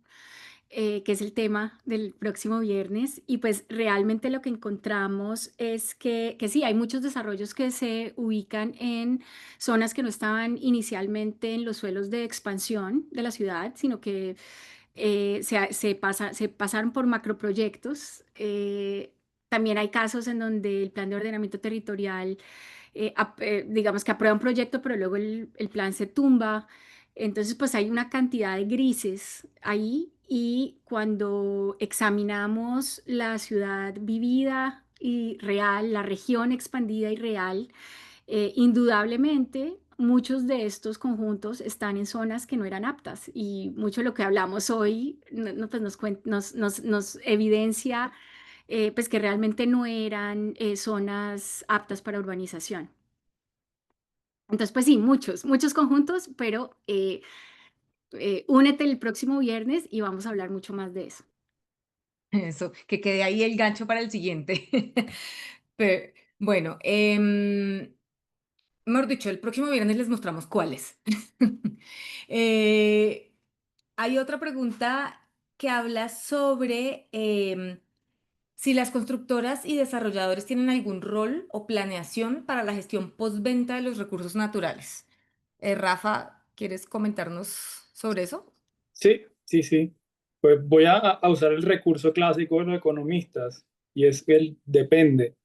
que es el tema del próximo viernes. Y pues realmente lo que encontramos es que sí, hay muchos desarrollos que se ubican en zonas que no estaban inicialmente en los suelos de expansión de la ciudad, sino que se pasaron por macroproyectos. También hay casos en donde el plan de ordenamiento territorial, digamos que aprueba un proyecto, pero luego el plan se tumba. Entonces, pues hay una cantidad de grises ahí y cuando examinamos la ciudad vivida y real, la región expandida y real, indudablemente, muchos de estos conjuntos están en zonas que no eran aptas y mucho de lo que hablamos hoy pues nos evidencia pues que realmente no eran zonas aptas para urbanización. Entonces, pues sí, muchos conjuntos, pero únete el próximo viernes y vamos a hablar mucho más de eso. Eso, que quede ahí el gancho para el siguiente. Bueno, mejor dicho, el próximo viernes les mostramos cuáles. Eh, Hay otra pregunta que habla sobre si las constructoras y desarrolladores tienen algún rol o planeación para la gestión postventa de los recursos naturales. Rafa, ¿quieres comentarnos sobre eso? Sí, sí, sí. Pues voy a usar el recurso clásico de los economistas y es que el depende.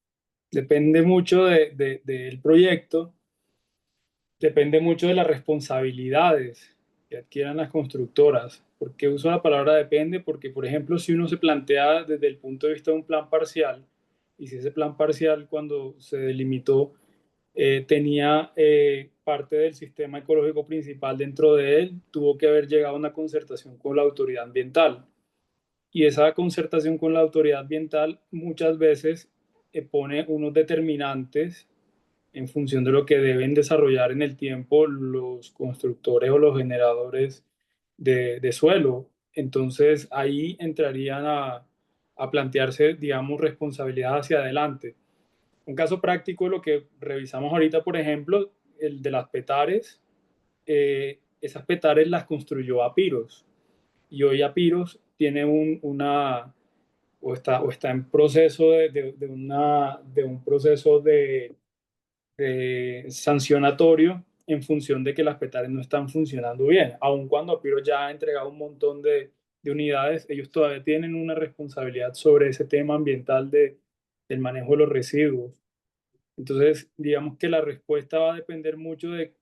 Depende mucho del proyecto, depende mucho de las responsabilidades que adquieran las constructoras. ¿Por qué uso la palabra depende? Porque, por ejemplo, si uno se plantea desde el punto de vista de un plan parcial, y si ese plan parcial cuando se delimitó tenía parte del sistema ecológico principal dentro de él, tuvo que haber llegado a una concertación con la autoridad ambiental. Y esa concertación con la autoridad ambiental muchas veces pone unos determinantes en función de lo que deben desarrollar en el tiempo los constructores o los generadores de suelo. Entonces ahí entrarían a plantearse, digamos, responsabilidad hacia adelante. Un caso práctico, lo que revisamos ahorita, por ejemplo, el de las Petares. Esas Petares las construyó Apiros, y hoy Apiros tiene o está en proceso de un proceso de sancionatorio en función de que las Petares no están funcionando bien. Aun cuando Apiros ya ha entregado un montón de unidades, ellos todavía tienen una responsabilidad sobre ese tema ambiental del manejo de los residuos. Entonces, digamos que la respuesta va a depender mucho de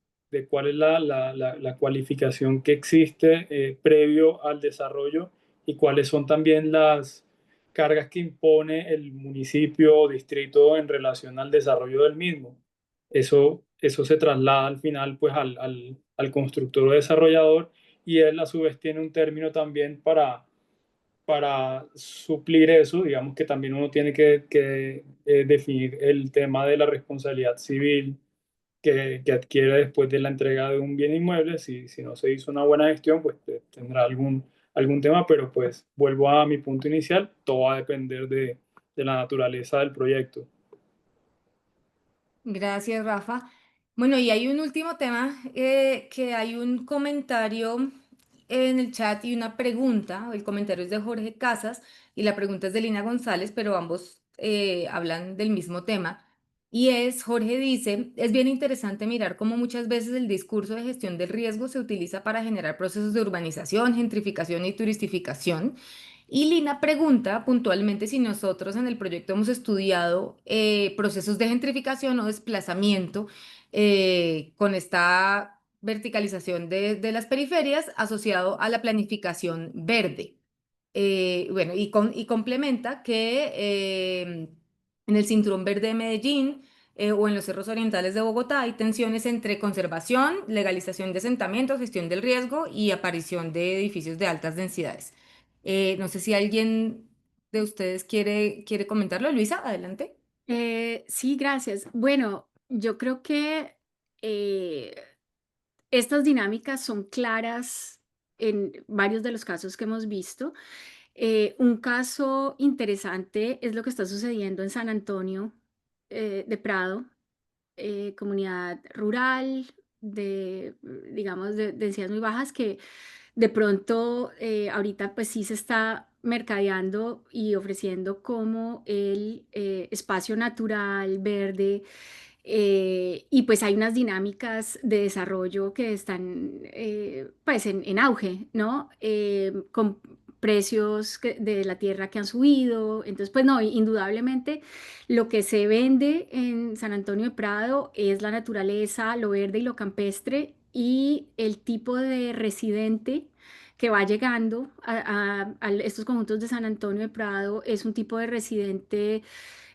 cuál es la cualificación que existe previo al desarrollo, y cuáles son también las cargas que impone el municipio o distrito en relación al desarrollo del mismo. Eso se traslada al final, pues, al constructor o desarrollador, y él a su vez tiene un término también para suplir eso. Digamos que también uno tiene que definir el tema de la responsabilidad civil que adquiere después de la entrega de un bien inmueble. Si no se hizo una buena gestión, pues tendrá algún tema, pero pues vuelvo a mi punto inicial, todo va a depender de la naturaleza del proyecto. Gracias, Rafa. Bueno, y hay un último tema, que hay un comentario en el chat y una pregunta. El comentario es de Jorge Casas y la pregunta es de Lina González, pero ambos hablan del mismo tema. Y Jorge dice, es bien interesante mirar cómo muchas veces el discurso de gestión del riesgo se utiliza para generar procesos de urbanización, gentrificación y turistificación. Y Lina pregunta puntualmente si nosotros en el proyecto hemos estudiado procesos de gentrificación o desplazamiento con esta verticalización de las periferias asociado a la planificación verde. Bueno, y complementa que en el Cinturón Verde de Medellín o en los cerros orientales de Bogotá hay tensiones entre conservación, legalización de asentamientos, gestión del riesgo y aparición de edificios de altas densidades. No sé si alguien de ustedes quiere comentarlo. Luisa, adelante. Sí, gracias. Bueno, yo creo que eh, estas dinámicas son claras en varios de los casos que hemos visto. Un caso interesante es lo que está sucediendo en San Antonio de Prado, comunidad rural digamos, de densidades muy bajas que de pronto ahorita pues sí se está mercadeando y ofreciendo como el espacio natural, verde, y pues hay unas dinámicas de desarrollo que están pues en auge, ¿no? Con precios de la tierra que han subido. Entonces, pues no, indudablemente lo que se vende en San Antonio de Prado es la naturaleza, lo verde y lo campestre, y el tipo de residente que va llegando a estos conjuntos de San Antonio de Prado es un tipo de residente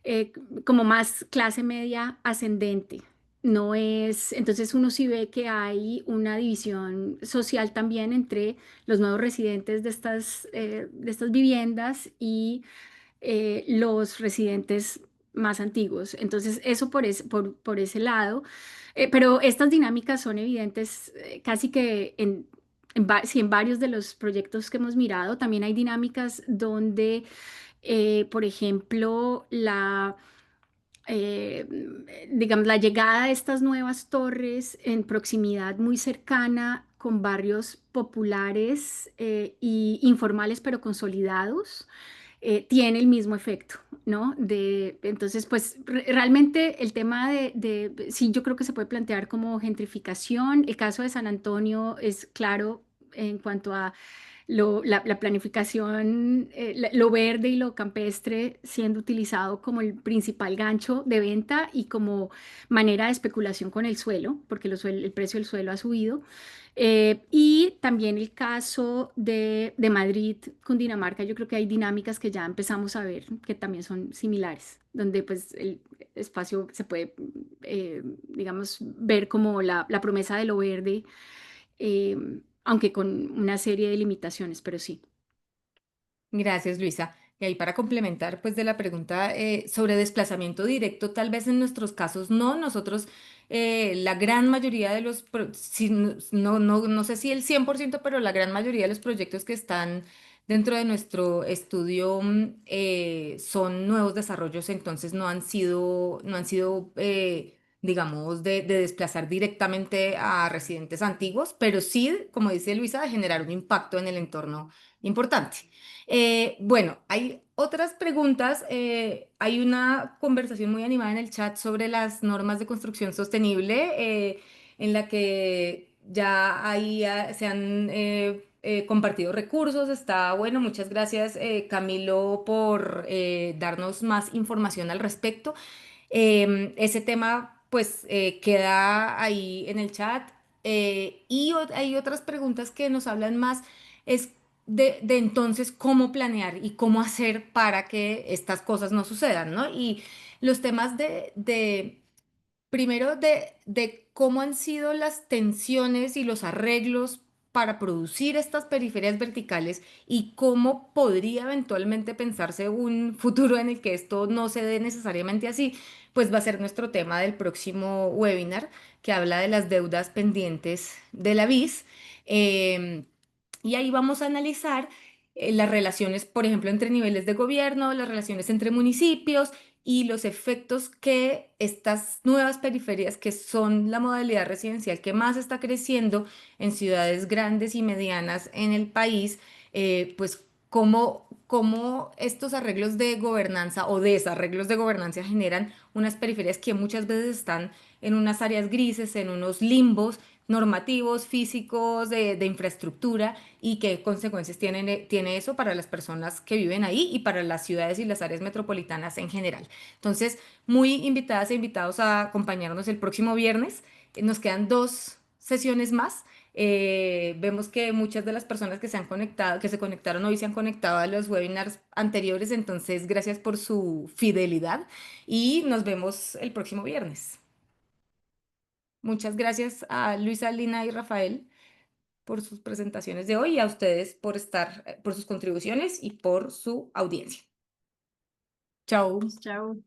eh, como más clase media ascendente. No es, entonces uno sí ve que hay una división social también entre los nuevos residentes de estas viviendas y los residentes más antiguos. Entonces, eso por ese lado. Pero estas dinámicas son evidentes casi que sí, en varios de los proyectos que hemos mirado. También hay dinámicas donde, por ejemplo, eh, digamos, la llegada de estas nuevas torres en proximidad muy cercana con barrios populares y informales pero consolidados, tiene el mismo efecto, ¿no? Entonces, pues realmente el tema sí, yo creo que se puede plantear como gentrificación. El caso de San Antonio es claro en cuanto a la planificación, lo verde y lo campestre siendo utilizado como el principal gancho de venta y como manera de especulación con el suelo, porque el precio del suelo ha subido. Y también el caso de Madrid, Cundinamarca, yo creo que hay dinámicas que ya empezamos a ver que también son similares, donde pues el espacio se puede, digamos, ver como la promesa de lo verde, eh, aunque con una serie de limitaciones, pero sí. Gracias, Luisa. Y ahí para complementar, pues de la pregunta sobre desplazamiento directo, tal vez en nuestros casos no, nosotros la gran mayoría de si no sé si el 100%, pero la gran mayoría de los proyectos que están dentro de nuestro estudio son nuevos desarrollos, entonces no han sido digamos, de desplazar directamente a residentes antiguos, pero sí, como dice Luisa, de generar un impacto en el entorno importante. Bueno, hay otras preguntas. Hay una conversación muy animada en el chat sobre las normas de construcción sostenible, en la que ya ahí se han compartido recursos. Está bueno, muchas gracias, Camilo, por darnos más información al respecto. Ese tema pues queda ahí en el chat. Hay otras preguntas que nos hablan más, es de entonces cómo planear y cómo hacer para que estas cosas no sucedan, ¿no? Y los temas primero de cómo han sido las tensiones y los arreglos para producir estas periferias verticales y cómo podría eventualmente pensarse un futuro en el que esto no se dé necesariamente así, pues va a ser nuestro tema del próximo webinar, que habla de las deudas pendientes de la BIS. Em, y ahí vamos a analizar las relaciones, por ejemplo, entre niveles de gobierno, las relaciones entre municipios y los efectos que estas nuevas periferias, que son la modalidad residencial que más está creciendo en ciudades grandes y medianas en el país, pues cómo estos arreglos de gobernanza o desarreglos de gobernanza generan unas periferias que muchas veces están en unas áreas grises, en unos limbos normativos, físicos, de infraestructura, y qué consecuencias tiene eso para las personas que viven ahí y para las ciudades y las áreas metropolitanas en general. Entonces, muy invitadas e invitados a acompañarnos el próximo viernes. Nos quedan 2 sesiones más. Vemos que muchas de las personas que se han conectado, que se conectaron hoy, se han conectado a los webinars anteriores, entonces gracias por su fidelidad y nos vemos el próximo viernes. Muchas gracias a Luisa, Lina y Rafael por sus presentaciones de hoy y a ustedes por estar, por sus contribuciones y por su audiencia. Chao. Chao.